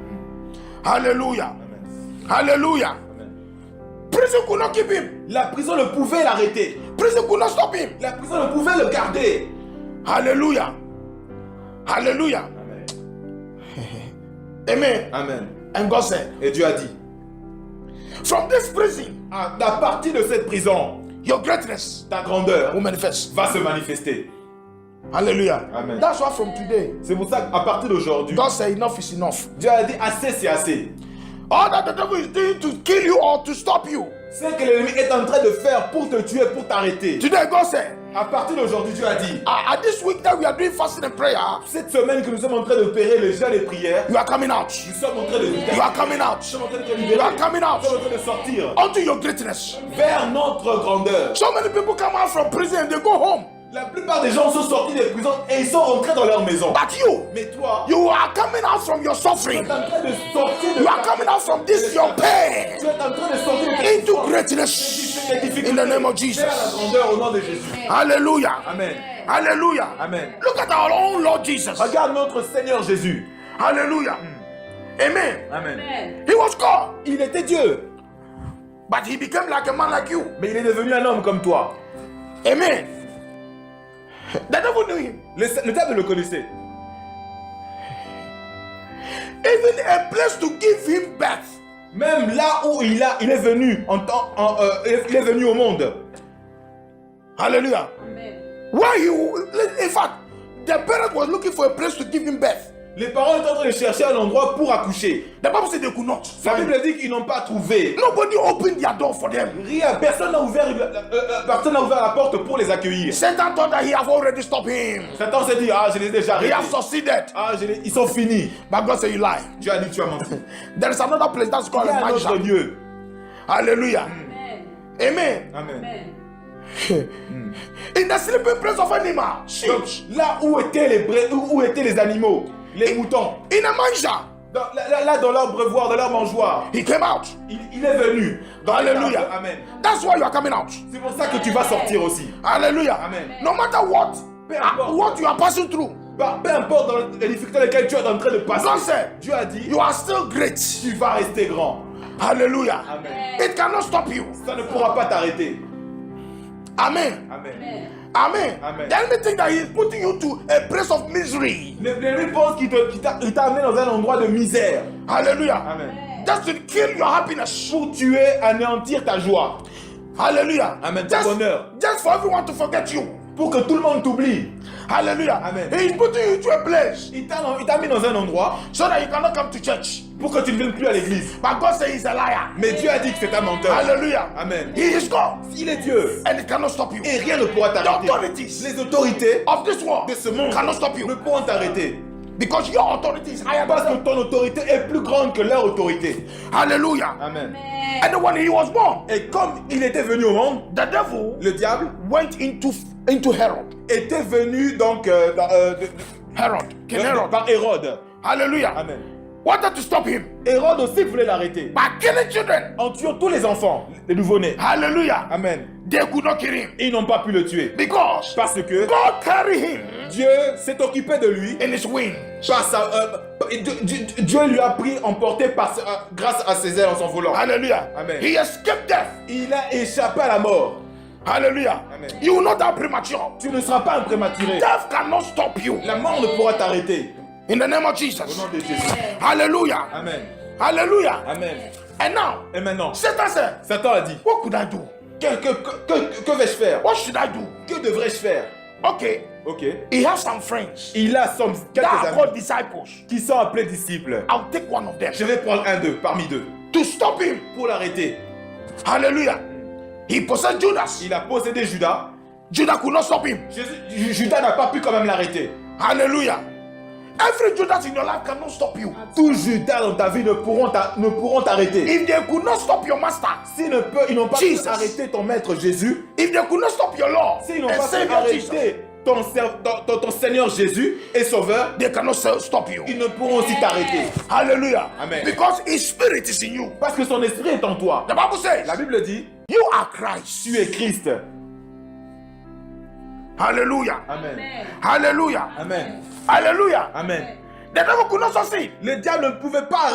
Hallelujah. Amen. Hallelujah. Amen. Prison could not keep him. La prison ne pouvait l'arrêter. Prison could not stop him. La prison ne pouvait le garder. Hallelujah. Hallelujah. Amen. Amen. Amen. And God said, Et Dieu a dit, from this prison, à partir de cette prison, your greatness ta grandeur will manifest. va se manifester. Hallelujah. Amen. That's why from today, C'est pour ça qu'à partir d'aujourd'hui, God said enough is enough. Dieu a dit assez, c'est assez. All that the devil is doing to kill you or to stop you. Ce que l'ennemi est en train de faire pour te tuer, pour t'arrêter. Today, God said, À partir d'aujourd'hui, Dieu a dit, at this week that we are doing fasting and prayer, cette semaine que nous sommes en train d'opérer le jeûne et prières, you are coming out. nous sommes en train de You are coming out. nous sommes en train de te You libérer. are coming Nous out sommes en train de sortir unto your greatness. vers notre grandeur. So many people come out from prison and they go home. La plupart des gens sont sortis des prisons et ils sont rentrés dans leur maison. But you, Mais toi, you are coming out from your tu suffering. es en train de sortir de You are coming out from this your pain Tu es en train de sortir de tes into souffrances, greatness tes difficultés, in the name of Jesus. vers la grandeur au nom de Jésus. Hallelujah. Amen. Hallelujah. Amen. Look at our own Lord Jesus. Regarde notre Seigneur Jésus. Hallelujah. Amen. Amen. Amen. He was God, Il était Dieu, but he became like a man like you. mais il est devenu un homme comme toi. Amen. The devil knew him. Le diable le connaissait. Even a place to give him birth. Même là où il est venu il est venu au monde. Hallelujah. Amen. Where in fact, the parent was looking for a place to give him birth. Les parents étaient en train de chercher un endroit pour accoucher. The Bible said they could not La find. Bible dit qu'ils n'ont pas trouvé. Nobody opened their door for them. Rien, personne n'a ouvert la porte pour les accueillir. Satan thought that he have already stopped him. Satan s'est dit, ah, je les ai déjà He arrêtés. have succeeded. Ah, ils sont finis. But God said you lie. Dieu a dit, tu as menti. There is another place that's Il called y a a un autre mansion. lieu. Hallelujah. Amen. Amen. Amen. Amen. In the sleeping place of animal, Donc, sheep. là où étaient où étaient les animaux, les moutons, In a manger, là dans leur brevoire, dans leur mangeoir, he came out. il est venu. Dans les Hallelujah. arbres. Amen. That's why you are coming out. C'est pour ça que tu vas sortir aussi. Hallelujah. Amen. No matter what, Peu importe. what you are passing through, Peu importe dans les difficultés dans lesquelles tu es en train de passer, God said, Dieu a dit, you are still great. tu vas rester grand. Hallelujah. Amen. It cannot stop you. Ça ne pourra pas t'arrêter. Amen. Amen. Amen. Amen. Amen. The enemy think that he is putting you to a place of misery. L'ennemi pense qu'il t'a amené dans un endroit de misère. Hallelujah. Amen. Just to kill your happiness. Pour tuer, anéantir ta joie. Hallelujah. Amen. Ton bonheur. Just for everyone to forget you. pour que tout le monde t'oublie. Hallelujah. Amen. He is putting you into a place Il t'a mis dans un endroit so that you cannot come to church. pour que tu ne viennes plus à l'église. But God says he's a liar. Mais Dieu a dit que c'est un menteur. Hallelujah. Amen. He is God. Il est Dieu. And it cannot stop you. Et rien ne pourra The t'arrêter. authorities Les autorités of this world de ce monde cannot stop ne you. pourront t'arrêter. Because your authority is higher Parce than que them. ton autorité est plus grande que leur autorité. Hallelujah. Amen. And when he was born, Et comme il était venu au monde, the devil le diable went into Herod. était venu donc Herod. King Herod. par Hérode. Hallelujah. Amen. Wanted to stop him Hérode aussi voulait l'arrêter by killing children. en tuant tous les enfants, les nouveau-nés. Hallelujah. Amen. They could not kill him Ils n'ont pas pu le tuer because parce que God carried him Dieu s'est occupé de lui. in his wings. Par Dieu lui a pris emporté grâce à ses ailes en s'envolant. Hallelujah. Amen. He escaped death. Il a échappé à la mort. Hallelujah. Amen. You will not die premature. Tu ne seras pas un prématuré. Death cannot stop you. La mort ne pourra t'arrêter. In the name of Au Jesus. nom de Jésus. Hallelujah. Amen. Hallelujah. Amen. And now, Et maintenant, Satan said, Satan a dit, what could I do? que vais-je faire? What should I do? Que devrais-je faire? Okay. Ok. He has some friends Il a quelques that are called amis disciples. qui sont appelés disciples. I'll take one of them Je vais prendre un d'eux, parmi deux, to stop him. pour l'arrêter. Hallelujah. He possessed Judas. Il a possédé Judas. Judas could not stop him. Judas n'a pas pu quand même l'arrêter. Hallelujah. Every Judas in your life cannot stop you. Tous Judas dans ta vie ne pourront t'arrêter. If they could not stop your master, Ils n'ont pas Jesus. pu arrêter ton maître Jésus. if they could not stop your Lord S'ils n'ont and pas pu Savior Jesus, arrêter ton Seigneur Jésus et Sauveur, they cannot stop you. ils ne pourront aussi t'arrêter. Hallelujah. Amen. Because his spirit is in you. Parce que son esprit est en toi. The Bible says, La Bible dit, you are Christ. tu es Christ. Hallelujah. Amen. Hallelujah. Amen. Hallelujah. Amen. The devil could not succeed. Le diable ne pouvait pas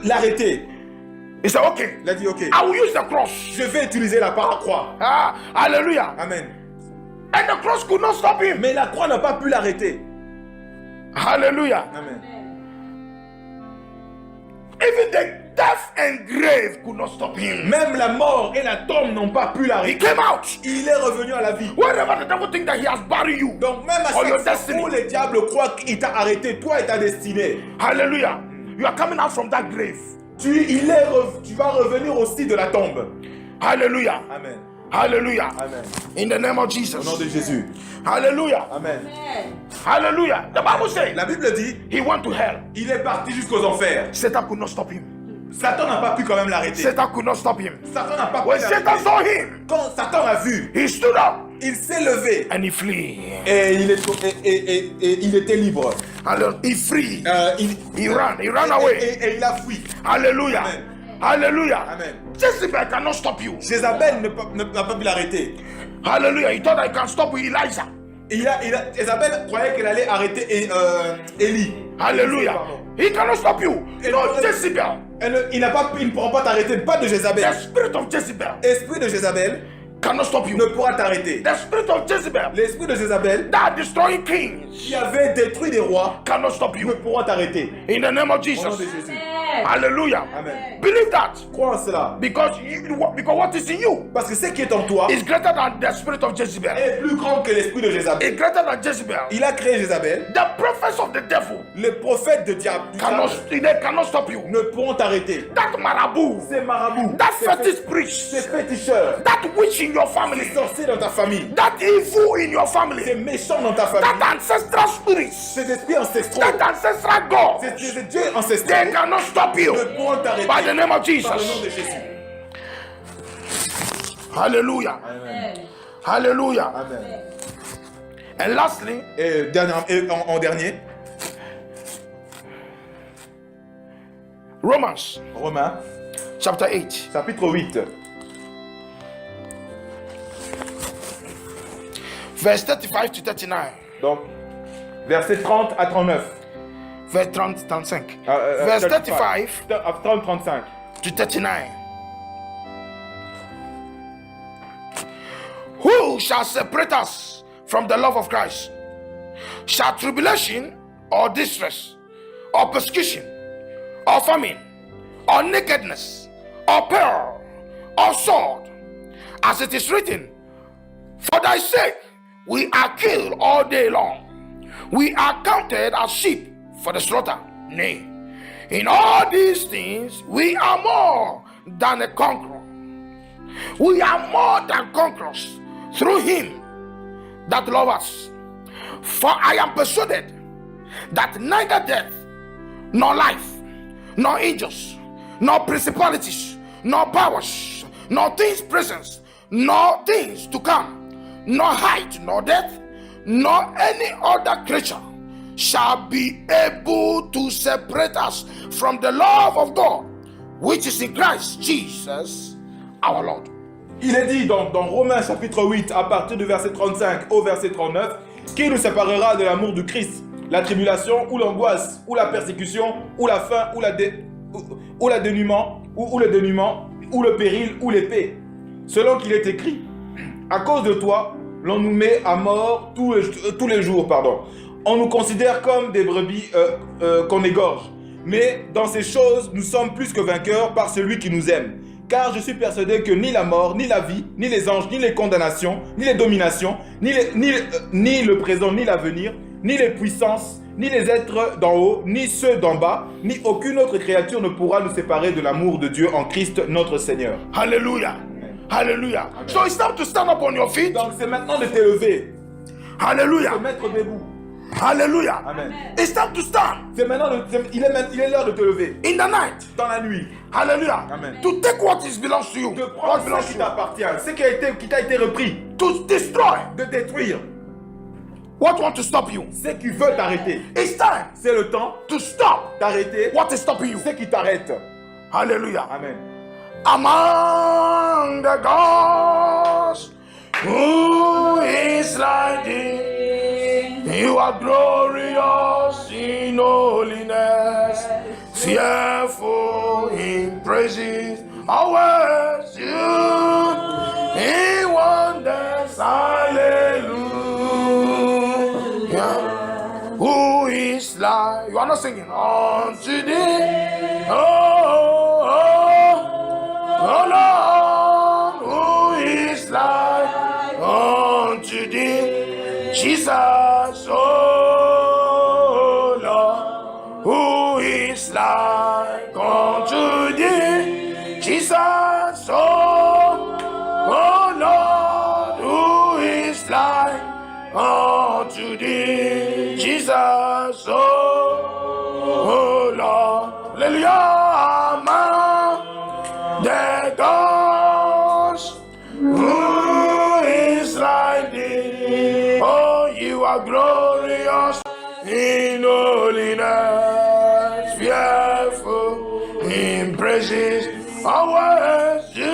l'arrêter. He said, okay, Il a dit, ok, I will use the cross. je vais utiliser la croix. Ah, hallelujah. Amen. And the cross could not stop him. Mais la croix n'a pas pu l'arrêter. Hallelujah. Amen. Even the death and grave could not stop him. Même la mort et la tombe n'ont pas pu He l'arrêter. came out. Il est revenu à la vie. Wherever the devil think that he has buried you. Donc même à For your chaque fois destiny. où le diable croit qu'il t'a arrêté, toi et ta destinée, Hallelujah. You are coming out from that grave. tu vas revenir aussi de la tombe. Hallelujah. Amen. Hallelujah. Amen. In the name of Au Jesus. nom de Jésus. Hallelujah. Amen. Hallelujah. The Bible says La Bible dit, he went to hell. il est parti jusqu'aux enfers. Satan could not stop him. Satan n'a pas pu quand même l'arrêter. Satan could not stop him. Satan n'a pas pu When Satan l'arrêter. saw him, Quand Satan l'a vu, he stood up il s'est levé and he flee. et il était libre. Hallelujah. He free. Il He ran away. Et il a fui. Hallelujah. Amen. Hallelujah. Amen. Jezebel cannot stop you. Jézabel n'a pas pu l'arrêter. Hallelujah. He thought I can stop with Elijah. Jézabel croyait qu'elle allait arrêter Élie. Hallelujah. Pardon. He cannot stop you. Et No, le- Jezebel. Il ne pourra pas t'arrêter, pas de Jézabel. The spirit of Jezebel L'esprit de Jézabel cannot stop you. ne pourra t'arrêter. The spirit of Jezebel L'esprit de Jézabel that destroying kings qui avait détruit des rois cannot stop ne you. pourra t'arrêter. In the name of Au nom Jesus. de Jésus. Hallelujah. Amen. Believe that. Crois en cela. Because what is in you Parce que ce qui est en toi is greater than the spirit of Jezebel. est plus grand que l'esprit de Jézabel. It's greater than Jezebel. Il a créé Jézabel. The prophets of the devil Les prophètes de diable they cannot stop you. ne pourront t'arrêter. That marabout, Ces marabouts, that ces fetish priest, féticheurs, that witch in your family, ces sorciers dans ta famille, that evil in your ces family, méchants dans ta famille, that ancestral spirits, ces esprits ancestraux, that ancestral God, ces dieux ancestraux they cannot stop you. ne pourront t'arrêter By the name of par le nom Jesus. de Jésus. Hallelujah. Amen. Hallelujah. Amen. And lastly, Et en dernier, Romans Romains, chapter 8, chapitre 8, verse 35 to 39. donc versets 30 à 39. Verse 30, 35. Euh, Verse 35. 35 30-35. to 39. Who shall separate us from the love of Christ? Shall tribulation or distress or persecution or famine or nakedness or peril or sword? As it is written, For thy sake, we are killed all day long. We are counted as sheep for the slaughter. Nay, in all these things, we are more than a conqueror. We are more than conquerors through him that loved us. For I am persuaded that neither death, nor life, nor angels, nor principalities, nor powers, nor things present, nor things to come, nor height, nor depth, nor any other creature shall be able to separate us from the love of God, which is in Christ Jesus our Lord. Il est dit dans Romains chapitre 8, à partir du verset 35 au verset 39, qui nous séparera de l'amour du Christ? La tribulation, ou l'angoisse, ou la persécution, ou la faim, ou le dénuement, ou le péril, ou l'épée. Selon qu'il est écrit, à cause de toi, l'on nous met à mort tous les jours. On nous considère comme des brebis qu'on égorge. Mais dans ces choses, nous sommes plus que vainqueurs par celui qui nous aime. Car je suis persuadé que ni la mort, ni la vie, ni les anges, ni les condamnations, ni les dominations, ni le présent, ni l'avenir, ni les puissances, ni les êtres d'en haut, ni ceux d'en bas, ni aucune autre créature ne pourra nous séparer de l'amour de Dieu en Christ notre Seigneur. Hallelujah. Hallelujah. Amen. So it's time to stand up on your feet. Donc c'est maintenant de t'élever, de Hallelujah. te mettre debout. Hallelujah. Amen. It's time to stand C'est maintenant, il est l'heure de te lever. in the night. Dans la nuit, Hallelujah. Amen. To take what belongs to you. de What prendre belongs ce qui to you. t'appartient, ce qui t'a été repris, To destroy de détruire what want to stop you. ce qui veut t'arrêter. It's time C'est le temps to stop d'arrêter what is stopping you. ce qui t'arrête. Hallelujah. Amen. Among the gods, who is like thee? You are glorious in holiness, fearful in praises, always you in wonders. Hallelujah. Who is like? You are not singing unto thee. Oh Lord, who is like unto thee? Jesus, oh Lord, who is like unto thee? Jesus, oh Lord, who is like unto thee? Jesus, oh Lord, hallelujah, man. The gods, who is like thee? Oh, you are glorious in holiness, fearful in praises, always you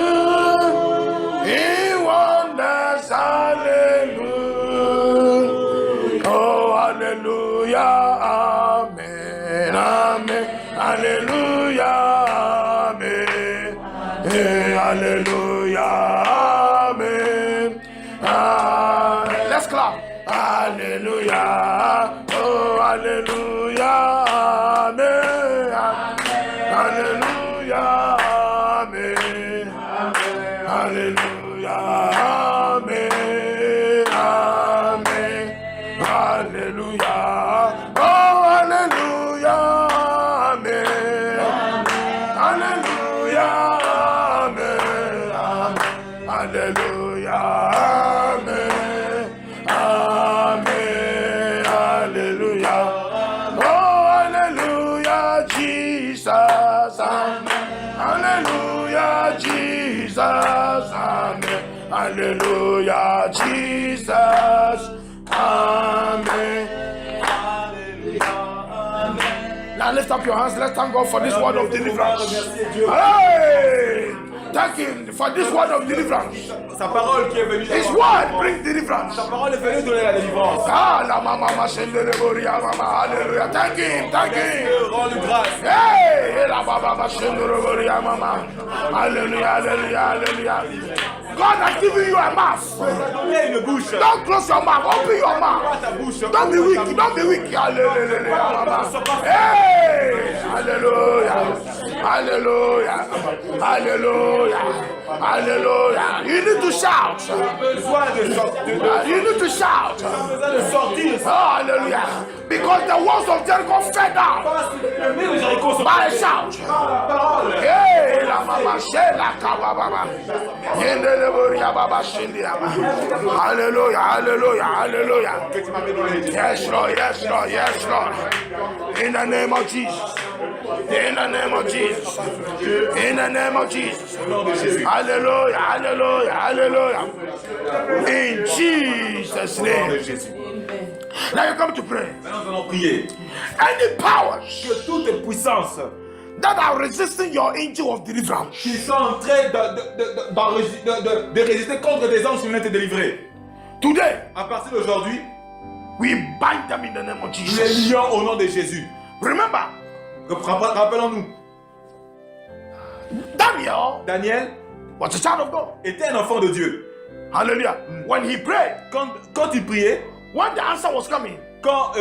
in wonders. Hallelujah. Oh, hallelujah. Amen. Amen. Hallelujah. Hallelujah, amen. Let's clap. Hallelujah, oh hallelujah, amen. Hallelujah, amen. Hallelujah, amen. Amen. Hallelujah, oh hallelujah, amen. Hallelujah. Hallelujah, amen, amen, hallelujah, oh, hallelujah, Jesus, amen, hallelujah, Jesus, amen, hallelujah, Jesus, amen, hallelujah. Now lift up your hands, let's thank God for this word of deliverance. Hey! Thank him for this word of deliverance. Sa parole qui est venue. His word brings deliverance. Sa parole est venue donner la délivrance. Ah, la mama, hallelujah. Thank him, thank him. Rends-lui grâce. Hey, la baba, mama. Hallelujah, hallelujah, hallelujah. God has given you a mouth. Donner une bouche. Don't close your mouth, open your mouth. Ta bouche. Don't be weak, don't be weak. Hallelujah. Hey, hallelujah, hallelujah, hallelujah, Hallelujah. You need to shout. Tu as besoin de sortir. You need to shout. Tu as besoin de sortir. Hallelujah. Because the walls of Jericho fell down Le mur de Jéricho se by a shout. par la parole. Hey, la mama, she la kababa. Yendeleboria baba shindiaba. Hallelujah, hallelujah, hallelujah. Yes, Lord, yes, Lord, yes, Lord. In the name of Jesus. In the name of Jesus. In the name of Jesus. Hallelujah, hallelujah, hallelujah. In Jesus' name. Now you come to pray. Maintenant, nous allons prier. Any powers Que toutes les puissances that are resisting your angel of deliverance, qui sont en train de résister contre des anges qui viennent te délivrer, today à partir d'aujourd'hui, we bind them in the name of nous Jesus. les lions au nom de Jésus. Remember, Rappelons-nous, Daniel was a child of God. était un enfant de Dieu. Hallelujah. When he prayed, Quand il priait, when the answer was coming, quand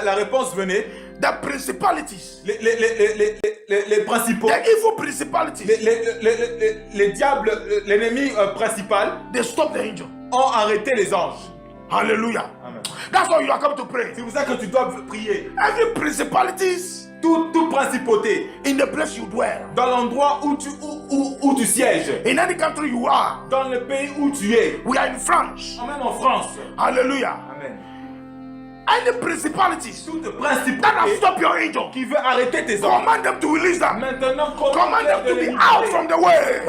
la réponse venait, the principalities, les principaux, the evil principalities, les diables, l'ennemi principal, they stopped the angel. ont arrêté les anges. Hallelujah. Amen. That's why you are coming to pray. C'est pour ça que tu dois prier. Every principalities Toute principauté, in the place you dwell, dans l'endroit où tu sièges, in any country you are, dans le pays où tu es, we are in France. même en France. Hallelujah. Amen. Any principalities Toute that have principauté stopped your angel, qui veut arrêter tes anges, command them to release them. maintenant Command them to be out from the way.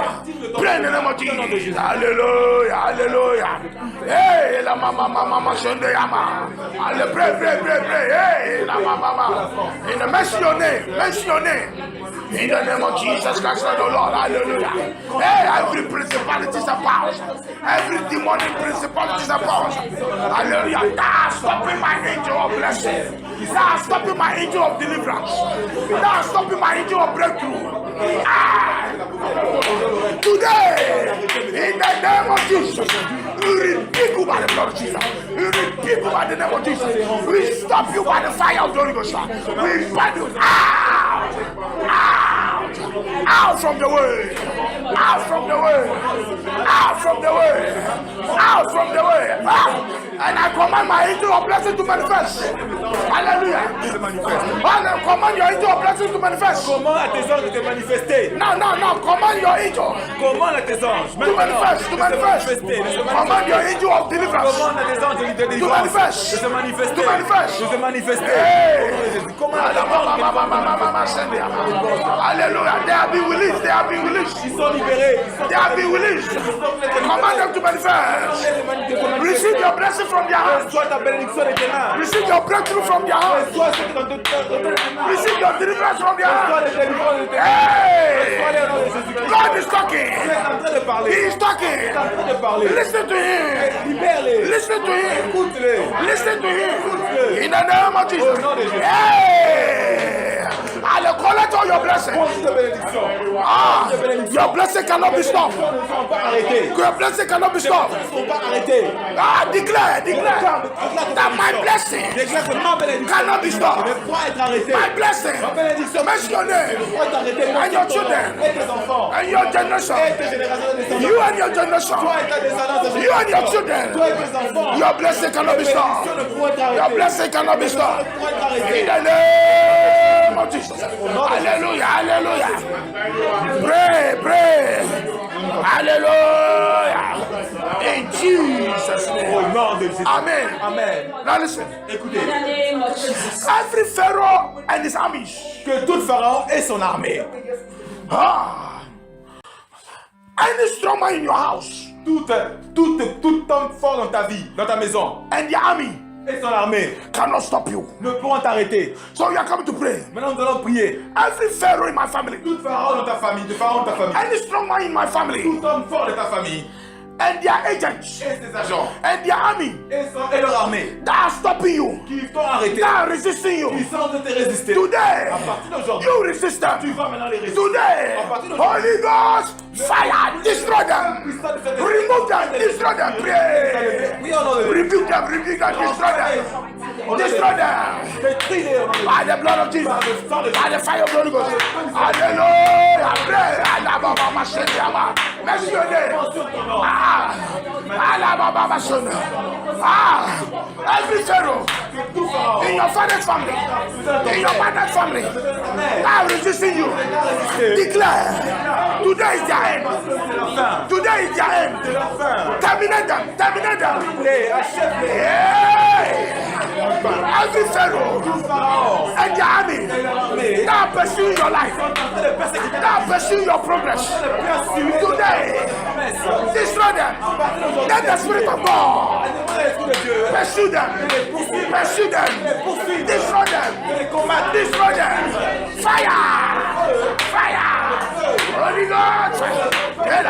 Pray in the name of Jesus. Hallelujah. Hallelujah. Hey, la mama shende yama. Hallelujah. Pray. Hey, la mama. In the mention your name. Mention your name. In the name of Jesus Christ, the Lord. Hallelujah. Hey, every principalities and powers. Every demonic principalities and powers. Hallelujah. That's stopping my angel of blessing. That's stopping my angel of deliverance. That's stopping my angel of breakthrough. Today, in the name of Jesus, we rebuke you by the blood of Jesus. We rebuke you by the name of Jesus. We stop you by the fire of the Holy Ghost. We bind you out. Out from the way. Out from the way. Out from the way. Out from the way. And I command my angel of blessing to manifest. Hallelujah. And I command your angel of blessing to manifest. Comment à tes anges de te manifester? No. Command your angel Comment à tes anges to manifest. Command your angel of deliverance Comment à tes anges de to délivrance manifest. de se manifester? To manifest. De se manifester. Hey. Comment à tes anges Hallelujah. They have been released. They have been released. ils sont libérés? They have been released. Command them to manifest. Receive your blessing from their hands. Reçois ta bénédiction de tes mains. Receive your breakthrough from their hands. Reçois ce que dans tes mains. Receive your deliverance from their Reçois hands. les délivrances de tes mains. Reçois Hey! les noms de Jésus-Christ. God is talking. Tu es en train de parler. He is Tu talking. es en train de parler. Listen to him. Libère-les. Listen to him. Écoute-les. Listen to him. In the name of Jesus. Au nom de Jésus. Hey! I'll collect all your blessings. Reçois de bénédiction. Your blessing cannot be stopped. Ils ne sont pas arrêtés. Your blessing cannot be stopped. Ils ne sont pas arrêtés. Declare that my blessing Déclare que ma bénédiction cannot be ne stopped. peut pas être arrêtée. My blessing. Ma bénédiction Mention your ne name. peut pas être arrêtée. And your children. Et tes enfants. And your generation. Et tes générations de descendants. You and your generation. Toi et ta descendance. You and your children. Toi et tes enfants. Your blessing cannot be stopped. Ne pourront être Your arrêtés. blessing cannot be stopped. Ne pourront être In arrêtés. the name of Jesus. Hallelujah. Hallelujah. Pray. Hallelujah. In Jesus' Au name. nom de Jésus. Amen. Amen. Now listen. Écoutez, In the name of Jesus. Every Pharaoh and his armies. que tout Pharaon et son armée, Any strong man in your house tout homme fort dans ta vie, dans ta maison, and the army et son armée cannot stop you. ne pourront t'arrêter. So you are coming to pray. Maintenant, nous allons prier. Every Pharaoh in my family, Tout Pharaon dans ta famille, de Pharaon dans ta famille, any strong man in my family tout homme fort de ta famille, and their agents et ses agents and their army et leur armée that are stopping you, qui t'ont arrêté, that are resisting you. qui sont de te résister. Today, À partir d'aujourd'hui, you resist them. tu vas maintenant les résister. Today, À partir d'aujourd'hui, Holy Ghost, fire, destroy them. Remove them, destroy them. Pray. oui, on a Rebuke them, destroy them. Destroy them. détruis-les. By the blood of Jesus, by the fire of the Holy Ghost. Hallelujah. Pray. Alabama, Shendama. Merci your name. Alabama, every Pharaoh in your father's family, in your mother's family, that are resisting you, declare today is their end. Today is their end. Terminate them. Terminate them. Hey. Every Pharaoh and the army that are pursuing your life, that are pursuing your progress, today, destroy them. Let the Spirit of God pursue them. Pursue them. Destroy them. Destroy them. Fire. Fire. Holy Ghost. Yeah.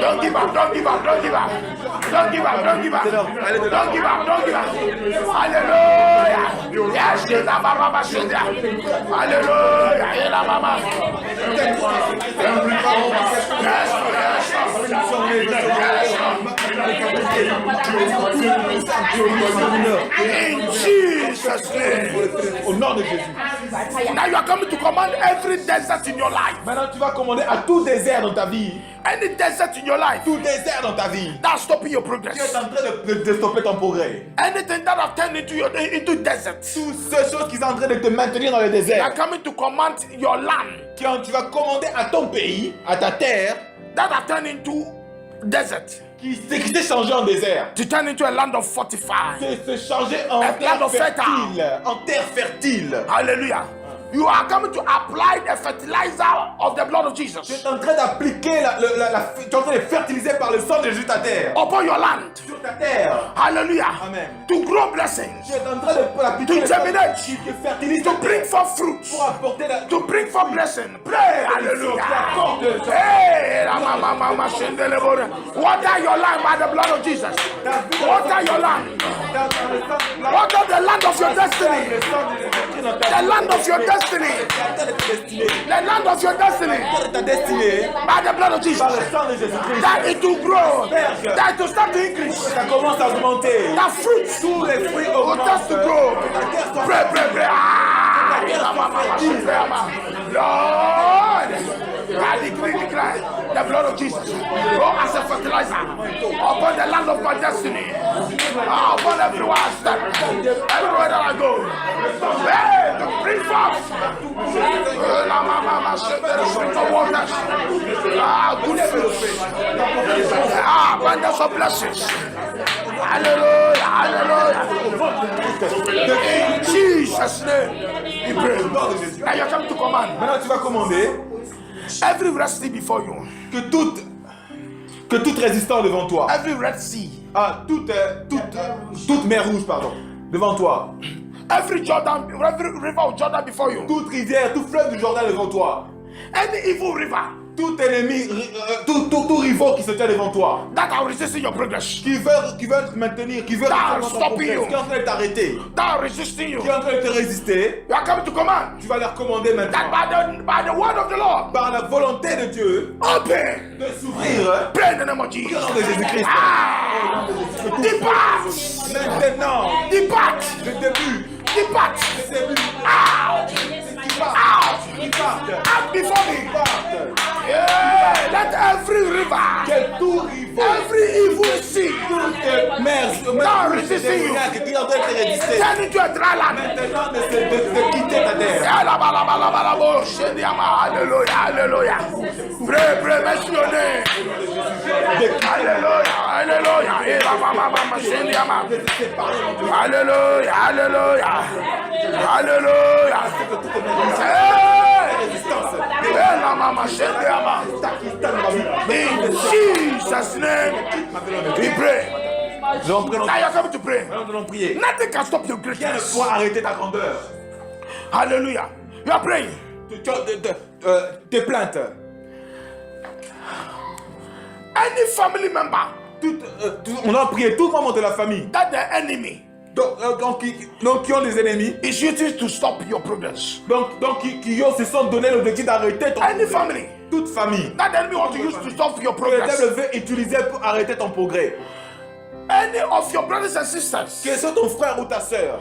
Don't give up, don't give up, don't give up. Don't give up, don't give up. Don't give up, don't give up. Hallelujah. Yes, la mama shinda. Hallelujah. La mama. In Jesus' name. Au nom de Jésus. Now you are coming to command every desert in your life. Maintenant, tu vas commander à tout désert dans ta vie, Any desert in your life tout désert dans ta vie, that's stopping your qui progress. est en train de stopper ton progrès. Anything that have turned into desert. Toutes ces choses qui sont en train de te maintenir dans le You désert, are coming to command your land tu vas commander à ton pays, à ta terre, that have turned into desert qui s'est changé en désert, to turn into a land of fortified. de se changer en A terre land of fertile, en terre fertile. Hallelujah. You are coming to apply the fertilizer of the blood of Jesus Tu es en train d'appliquer tu es en train de fertiliser par le sang de Jésus ta terre. upon your land. Sur ta terre. Hallelujah. Amen. To grow blessings, Tu es en train de l'appliquer To le sang germinate. qui te fertilise to ta bring terre forth fruits, pour apporter la to bring forth blessing. Pray. Hallelujah. Hallelujah. Hey, la mama shendele bore. Water your land by the blood of Jesus. Water your land. Water the land of your destiny. The land of your destiny. The land of your destiny. ta destinée By the blood of Jesus. par le sang de Jésus-Christ. That it will grow. That it will start to increase. Ça commence à augmenter. That fruits Tous les fruits will start augmentent. to grow. Ta terre soit Pray, pray, pray. Ah, Lord, I declare the blood of Jesus go as a fertilizer upon the land of my destiny, upon everywhere I step, everywhere that I go. Hey, to bring forth the waters, good fruits, abundance of blessings. Hallelujah, hallelujah. In Jesus' name, we pray. Now you come to command. Maintenant, tu vas commander Every Red Sea before you, que toute résistance devant toi, every Red Sea, toute mer rouge, pardon, devant toi, every river of Jordan before you, toute rivière, tout fleuve du Jordan devant toi, any evil river tout ennemi, tout rivaux qui se tient devant toi, that are resisting your progress, qui veut te maintenir, qui veut That ton stopping progrès, you. qui est en train de t'arrêter, that are resisting you, qui est en train de te résister, you are coming to command tu vas leur commander that maintenant, by the word of the Lord, par la volonté de Dieu, open, de s'ouvrir pray in the name of au Jesus. nom de Jésus-Christ. Ah, depart, Maintenant, depart, le début, depart, le début, out, qui partent, out before me. partent. Yeah, let every river, Que tout rivaux, every evil sea, toute mer, Now resisting you. qui est en train de te résister, turn into a dry land. maintenant de quitter ta terre. Hallelujah, hallelujah. Pray, mention your name. Hallelujah, hallelujah. Hallelujah, hallelujah. Hallelujah. In Jesus' name, we pray. Nous allons Now you're coming to pray. prier. Nothing can stop your Rien ne greatness. pourra arrêter ta grandeur. Hallelujah. You are praying. Tes plaintes. Any family member On a prié tout membre de la famille. that the enemy Donc, qui ont des ennemis. is using to stop your progress. Donc qui se sont donné l'objectif d'arrêter ton Any progrès. family Toute famille. that the enemy want to use to stop your Que le progress. diable veut utiliser pour arrêter ton progrès. Any of your brothers and sisters. Que soit ton frère ou ta sœur.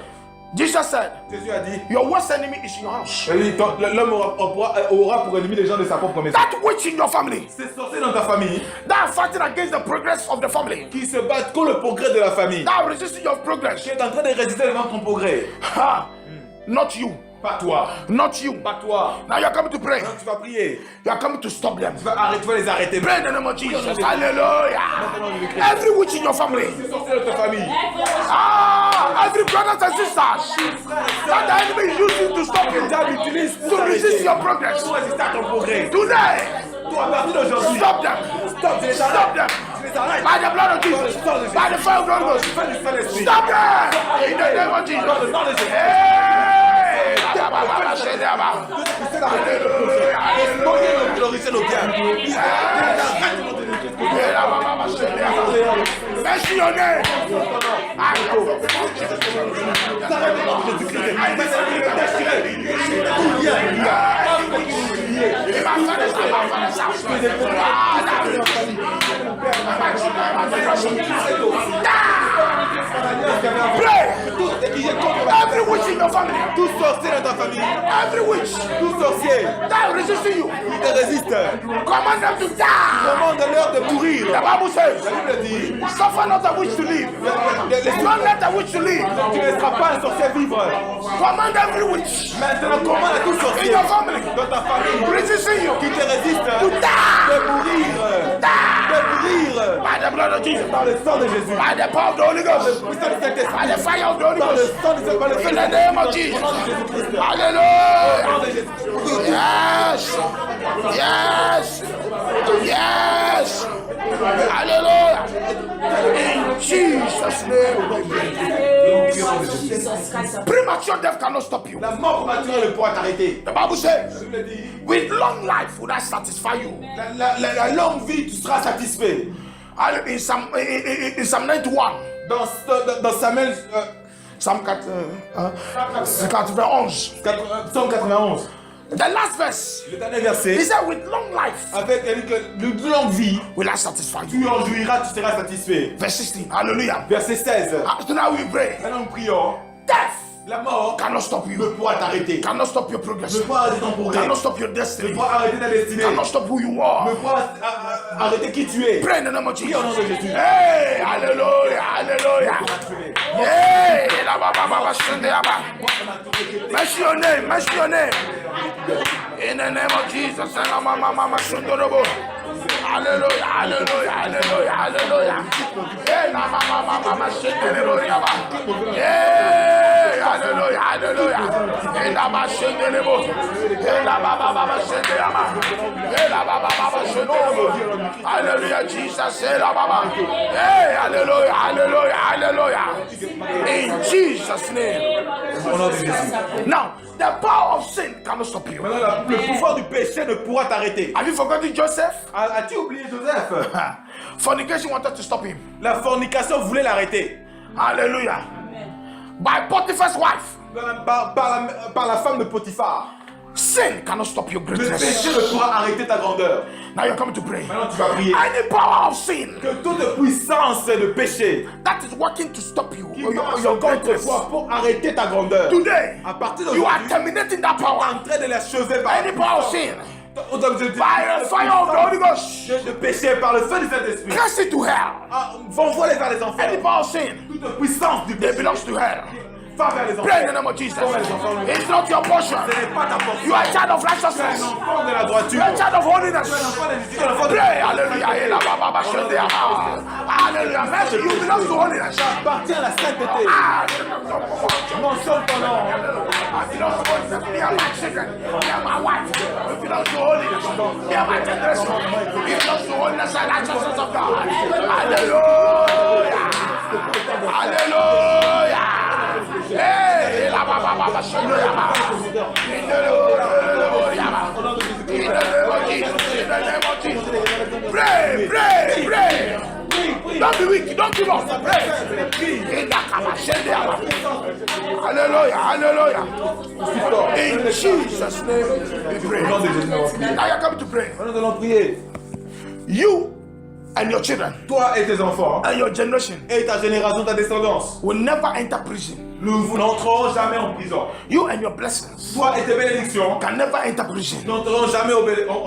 Jesus said, Jésus a dit. your worst enemy is in your house. L'homme aura pour ennemi les gens de sa propre maison. That witch in your family C'est sorcier dans ta famille that are fighting against the progress of the family, qui se battent contre le progrès de la famille. that are resisting your progress. Qui est en train de résister devant ton progrès. Ha! Not you. Pas toi. Not you. Pas toi. Now you are coming to pray. Donc tu vas prier. You are coming to stop them. Tu vas les arrêter. Pray in the name of Jesus. Hallelujah. Every witch in your family. C'est sorcier de ta famille. Every brothers and sisters that the enemy is using to stop you, to resist your progress. Pour résister à ton progrès. Today, Toi, à partir d'aujourd'hui. stop them. Stop, tu les Stop arrêtes. them. Tu les arrêtes. By the blood of Jesus. By the fire of the Holy Ghost. Fais du Saint-Esprit. Stop them. In the name of Dans le Jesus. nom de Jésus. Hey! Glorifiez nos biens. Merci your name. Pray. Every witch in your family. Tout sorcier dans ta famille. Every witch Tout sorcier that resisting you. qui te résiste. Command them to die. Commande-leur de mourir. The Bible says, La Bible dit, suffer not a witch to live. Don't let a witch to live. tu ne laisseras pas un sorcier vivre. Command every witch Maintenant, commande à tout in sorcier your family dans ta famille resisting you qui te résiste to die. de mourir. De mourir. By the blood of Jesus. Dans le sang de Jésus. By the power of the Holy Ghost. Puissance du Saint-Esprit. By the fire of the Holy Dans le Ghost. sang de Jésus. Par le feu In de the name of Jesus. Jésus-Christ. Hallelujah. Nom de Jésus. Yes. Yes. Yes. Hallelujah. In Jesus' name. Premature death cannot stop you. La mort naturelle ne pourra t'arrêter. The Bible says, La Bible dit, with long life will I satisfy you. la longue vie, tu seras satisfait. In Psalm 91, Dans Samuel Psalm 91, Psaume 91, the last verse, le dernier he verset, said, with long life avec une longue vie, will I satisfy you. tu en jouiras, tu seras satisfait. Verse 16, hallelujah. Verset 16. So now we pray. Maintenant nous prions. Death La mort cannot stop ne you, pourra t'arrêter. cannot stop your progress, Ne pourra arrêter ton progrès. cannot stop your Ne destiny, pourra arrêter ta destinée. cannot stop who you are. Ne pourra arrêter qui tu es. Pray in the name of Prie au nom de Jesus. Jésus. Hey, hallelujah, hallelujah. Hey, la ba ba ba ba shende ya ba. Mention your name, mention your name. In the name of Jesus, la ma ma ma ma shende robo. Hallelujah, hallelujah, hallelujah, hallelujah. Hey, la ma ma ma ma ma shende robo ya ba. Hey, hallelujah, hallelujah. Hey, la ma shende robo. Hey, la ba ba ba ba shende ya ba. Hey, la ba ba ba ba shende robo. Hallelujah, Jesus, hey, la ba ba. Hey, hallelujah, hallelujah, hallelujah. In Jesus' name. Au nom de Jésus. Now, the power of sin cannot stop you. Maintenant, le pouvoir du péché ne pourra t'arrêter. Have you forgotten Joseph? As-tu oublié Joseph? Fornication wanted to stop him. La fornication voulait l'arrêter. Hallelujah. By Potiphar's wife. Par la femme de Potiphar. Sin cannot stop your Le greatness. péché ne pourra arrêter ta grandeur. Now you're coming to pray. Maintenant tu vas prier. Any power of sin Que toute puissance de péché that is working to stop you, qui or marche your contre greatness, toi pour arrêter ta grandeur. today, À partir you are d'aujourd'hui, terminating that tu es power. en train de l'achever par Any power of sin, by the fire of the Holy Ghost, de péché par le feu du Saint-Esprit. cast it to hell. Envoie-les vers les enfers. Any power of sin, Toute puissance du they péché belongs to hell. va vers les Pray in the enfers. name of Jesus. It's not your portion. Ce n'est pas ta portion. You are a child of Tu es un righteousness. enfant de la You droiture. are a child of holiness. Tu es un enfant de la justice, un enfant de Pray, hallelujah. Ela ba ba shende ya ba. Hallelujah. Mercy, you belong to holiness. appartiens à la sainteté. Ah, Mentionne ton nom. I belong to holiness. Me and my children. Me and my wife. We belong to holiness. Me and my generation. We belong to holiness and righteousness of God. Hallelujah. Hallelujah. Hey, ela ba ba ba shende ya ba. be weak. Don't give up. Pray. Hallelujah. Hallelujah. In Jesus' name we pray. Now you're coming to pray. Nous allons prier. You and your children Toi et tes enfants and your generation et ta génération, ta descendance, will never enter prison. nous n'entrerons jamais en prison. You and your blessings Toi et tes bénédictions can never enter prison. n'entreront jamais en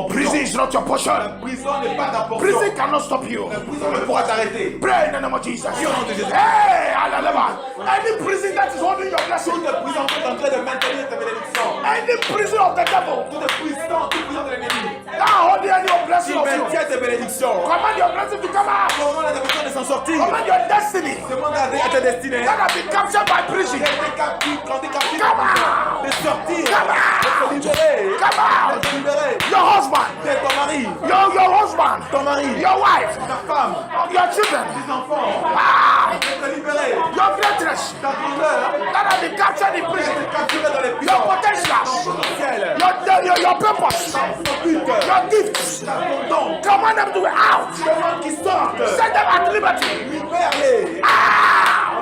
prison. Prison is not your portion. La prison n'est pas ta portion. Prison cannot stop you. La prison ne pourra t'arrêter. Pray in the name of Jesus. Jésus. Hey, hallelujah. Any prison that is holding your blessing, Toute prison qui est en train de maintenir ta bénédiction. any prison of the devil Toute prison de l'ennemi. that holding any your Qui blessing of you, maintient tes bénédictions. command your blessing to come out. Demande à ta personne de s'en sortir. Command your destiny Demande à ta destinée. that have been captured by prison. Quand t'es captif, Come out. de sortir, Come out. de te libérer, Come out. de te libérer, Your husband, de ton mari, your husband, ton mari, your wife, ta femme, your children, tes enfants, ah, de te libérer, your greatness ta douleur, that have been captured in prison. de capturer dans les Your prisons, potentials, ciel, your purpose, ton but, your gifts. ton don, Command them to be out. demande qu'ils sortent, Set them at liberty. libère-les. Ah!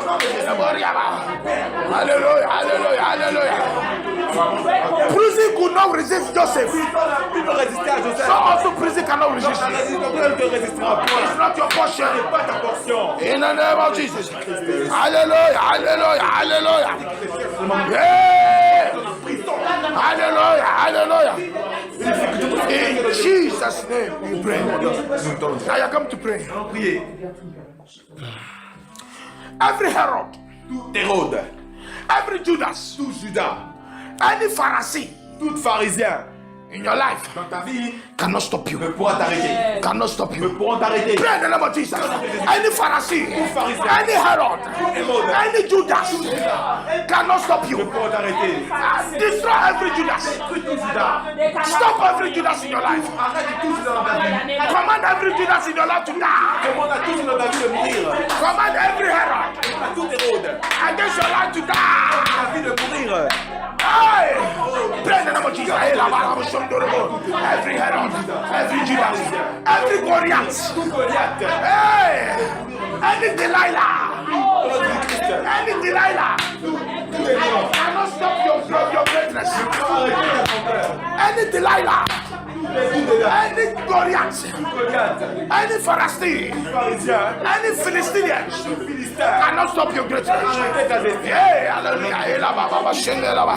Hallelujah, hallelujah, hallelujah. Prison could not resist Joseph. Tu peux résister à So Joseph. also prison cannot resist Ta you. résistance ne te résistera point. It's not your portion. C'est pas ta portion. In the name of Jesus. Hallelujah, hallelujah, hallelujah. Yeah. Hallelujah, hallelujah. In Jesus' name we pray. Now you come to pray. Allons prier. Every Herod, Tout Hérode, every Judas, tout Judas, any Pharisee tout pharisien in your life dans ta vie cannot stop you. ne pourra t'arrêter. Cannot stop Ne you. pourront t'arrêter. Pray in the name of Jesus. Any Pharisee, Pharisee, any Herod, Hérode, any Judas cannot stop ne you. pourront t'arrêter. Destroy every Judas. Tout Judas, Stop every Judas in your life. arrête tout Judas dans ta vie. Command every Judas in your life to die. Demande à tout Judas dans ta vie de mourir. Command every Herod À tout Hérode, against your life to die. ta vie de mourir. Hey! Pray in the name of Jesus. Hey, la, la, la, every Herod, every Judas, every Goliath. Tout Goliath, Hey! Any Delilah. Lord du Christ, Any Delilah tout est mort. cannot stop your greatness. Arrêtez ta grandeur. Any Delilah, Tout est là. any Goliath, Goliath, any Philistine, pharisien, any Philistinians philistin, cannot stop your greatness. arrêtez ta destinée. Hey, hallelujah. Hey, la, ba, ba, ba, shende, la, ba.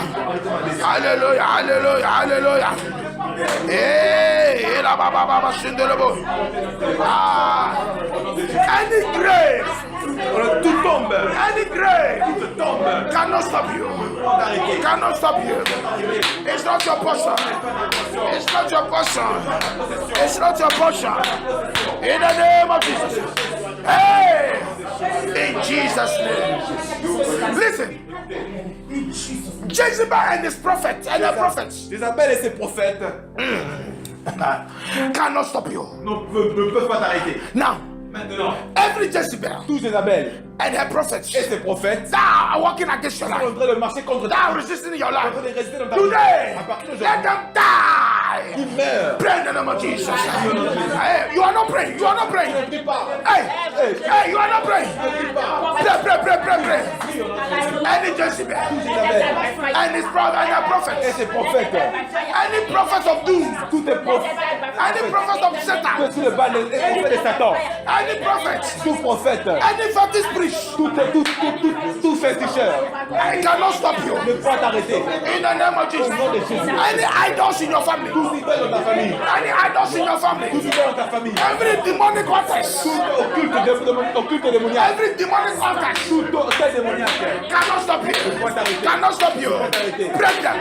Hallelujah, hallelujah, hallelujah. Hey, la, ba, ba, ba, ba, shende, la, bo. Ah, any grave, Tout tombe, any grave tout tombe. cannot stop you. Arrêtez. Cannot stop you. It's not your portion. It's not your portion. It's not your portion. In the name of Jesus. Hey, in Jesus' name. Listen. Jezebel and his prophets and the prophets Jézabel et ses prophètes cannot stop you. ne peuvent pas t'arrêter. Now, Maintenant, every Jezebel tous Jézabel and her prophets et ses prophètes that are working against your sont en life, train de marcher contre that toi. are resisting your En life, train de résister dans ta vie. today, À partir let d'aujourd'hui, them die. ils meurent. Pray in the name of Jesus. Hey, you are not praying. You are not praying. Ne prie pas. Hey, hey, you are not praying. Ne prie pas. Pray. Any Jezebel Jézabel and his prophet and her et prophets, ses prophètes, any prophets of doom, tous tes prophètes, any prophets of Satan, tous les balles et prophètes de Satan, any prophets, tous prophètes, any fetish priest, tous féticheurs, I cannot stop you. ne peuvent pas t'arrêter. In the name of Au Jesus. nom de Jésus. Any idols in your family, Tous idoles dans ta famille, any idols in your tous family, idoles dans ta famille, every demonic altars, tout occulte démoniaque, every demonic altars tout tel démoniaque, cannot stop you. Cannot stop you. Break them.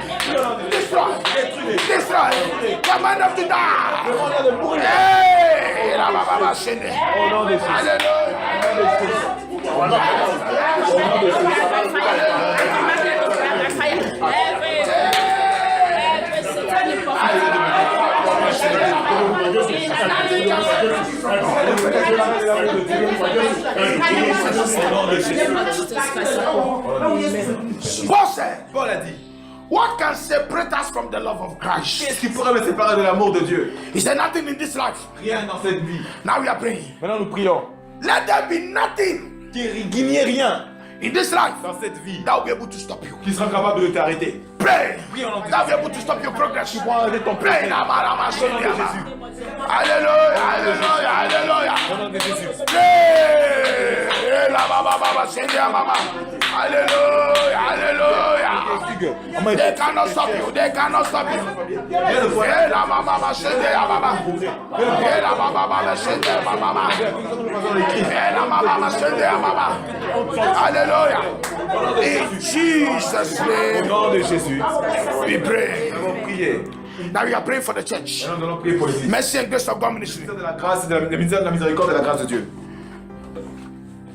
Destroy. Command them to die. demande de mourir. Hey, la ba ba ba shende. Au nom de Jésus. Hallelujah. Paul said, Paul a dit, what can separate us from the love of Christ? qu'est-ce qui pourrait me séparer de l'amour de Dieu? He said, nothing in this life. Rien dans cette vie. Now we are praying. Maintenant nous prions. Let there be nothing qu'il n'y ait rien in this life dans cette vie that will be able to stop you. qui sera capable de t'arrêter. Pray. Prie au nom de That will be Jésus. able to stop your progress. Tu pourras arrêter ton Pray. progrès. Au nom de Jésus. Alléluia, alléluia, alléluia. Au nom de Jésus. Pray. La baba baba send ya mama. Hallelujah, hallelujah. They cannot stop you. They cannot stop you. La mama mama send ya mama. La mama mama send ya mama. La mama mama send ya mama. Hallelujah. In Jesus' Au name, nom de Jésus. we pray. Nous allons prier. Now we are praying for the church. Nous allons prier pour l'Église. Mercy and grace of God ministry. De la grâce, de la miséricorde et de la grâce de Dieu.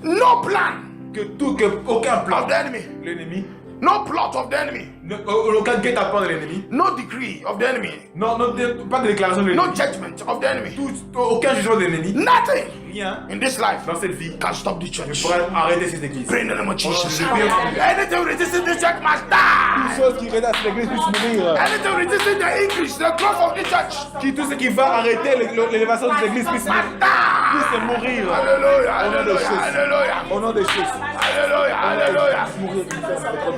No plan Aucun plan of the enemy. de l'ennemi, No plot of the enemy. aucun guet-apens de l'ennemi, No decree of the enemy. pas de déclaration de No l'ennemi, judgment of the enemy. aucun jugement de l'ennemi, Nothing rien in this life dans cette vie can stop the church. pourra arrêter cette église. Pray in the name of Jesus. Je prie au nom de Jésus. Anything resisting the church must die. Chose qui retarde l'église puisse mourir. Anything resisting the increase, the growth of the church Tout ce qui va arrêter l'élévation de l'église puisse must die. mourir. Hallelujah, Au nom de hallelujah, Jésus. hallelujah. Au nom de Jésus. Hallelujah, hallelujah.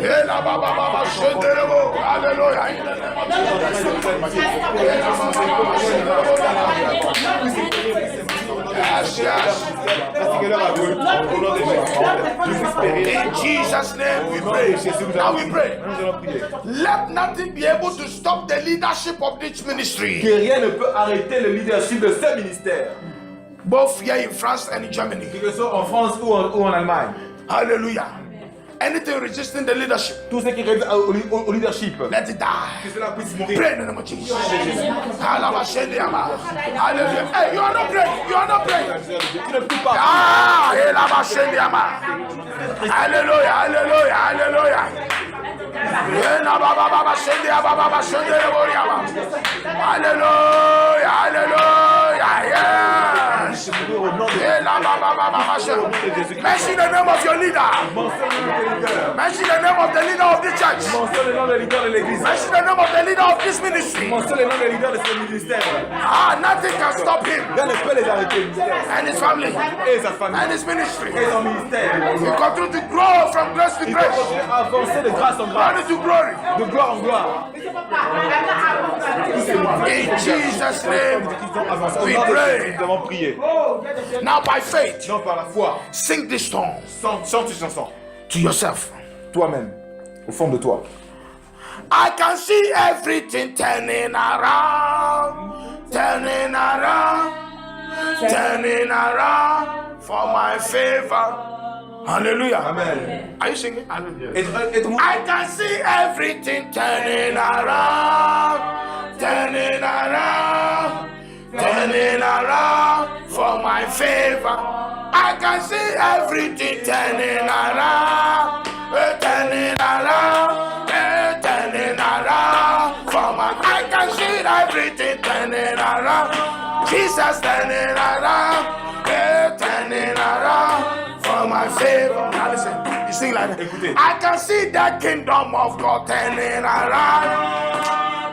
Eh, la ba, ba, ba, ba, shenderebo. Hallelujah. In the name of Jesus. Eh, la ba, ba, ba, ba, shenderebo. Yes, yes. In Jesus' name we pray. Now we pray. Let nothing be able to stop the leadership of this ministry, Que rien ne peut arrêter le leadership de ce ministère, both here in France and in Germany. que ce soit en France ou en Allemagne. Hallelujah. Anything resisting the leadership, Tout ce qui résiste au leadership, let it die. que cela puisse mourir. Pray in the name of Jesus. Hallelujah. Hey, you are not praying. You are not praying. Tu ne peux pas. Ah, hallelujah, hallelujah, hallelujah. Hallelujah, hallelujah, yes. Mention the name of your leader. Mention the name of the leader of the church. Mentionne le nom des leaders de l'église. Mention the name of the leader of this ministry. Mentionne le nom des leaders de ce ministère. Ah, nothing can stop him Rien ne peut les arrêter. and his family Et sa famille. and his ministry. Et son ministère. We continue to grow from grace to Il grace, faut continuer à avancer de grâce en grâce. glory to glory. De gloire en gloire. In Jesus' name, we Nous pray. avons prié. Now by faith, Non, par la foi. sing this song Chante cette chanson. to yourself. Toi-même. Au fond de toi. I can see everything turning around, turning around, turning around for my favor. Hallelujah. Amen. Are you singing? Hallelujah. Et I can see everything turning around, turning around, turning around for my favor. I can see everything turning around, turning around, turning around for my. I can see everything turning around. Jesus turning around, turning around for my favor. Now listen, you sing like that. Écoutez. I can see the kingdom of God turning around,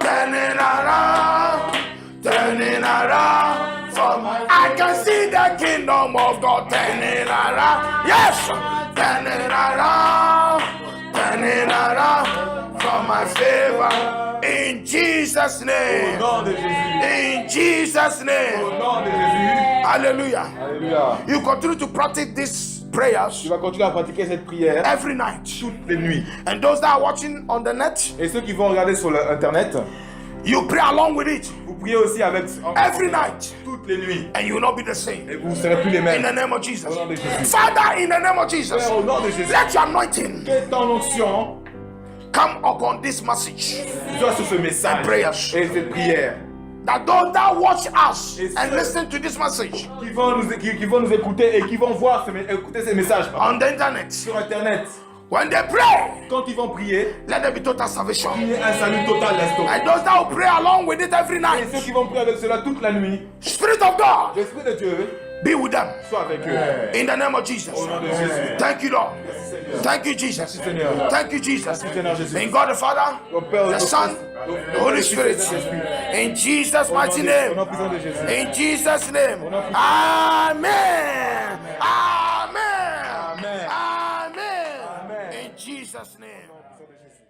turning around, turning around for my. I can see the kingdom of God turning around. Yes, turning around for my favor. In Jesus' au name. nom de Jésus. In Jesus' Au name. nom de Jésus. Hallelujah. Alléluia. You continue to practice these Tu prayers vas continuer à pratiquer cette prière every night. toutes les nuits. And those that are watching on the net, Et ceux qui vont regarder sur Internet, you pray along with it vous priez aussi avec every night. toutes les nuits. And you will not be the same. Et vous ne serez plus les In mêmes. the name of Jesus. Au nom de Jésus. Father, in the name of Jesus, Père, au nom de Jésus. let your anointing Que ton onction come upon this message soit sur ce message and prayers. et cette prière. That those that watch us Yes, and sir. listen to this message Qui vont nous écouter et qui vont voir écouter ces messages on the internet, sur Internet. when they pray, Quand ils vont prier, let there be total salvation. il y a un salut total d'instant. And those that will pray along with it every Et night, ceux qui vont prier avec cela toute la nuit, Spirit of God, l'Esprit de Dieu be with them. soit avec eux. In the name of Jesus. Au nom de Jésus. Thank you, Lord. Merci Seigneur. Thank you, Jesus. Seigneur. Thank you, Jesus. Merci, Seigneur Jésus. In God the Father, Au Père, the au Son, Fils, the Holy Spirit. Saint-Esprit. In Jesus' Au nom mighty de- name. au nom puissant de Jésus. In Jesus' name. Au nom puissant- Amen. Amen. Amen. Amen. Amen. In Jesus' name. Au nom puissant de Jésus.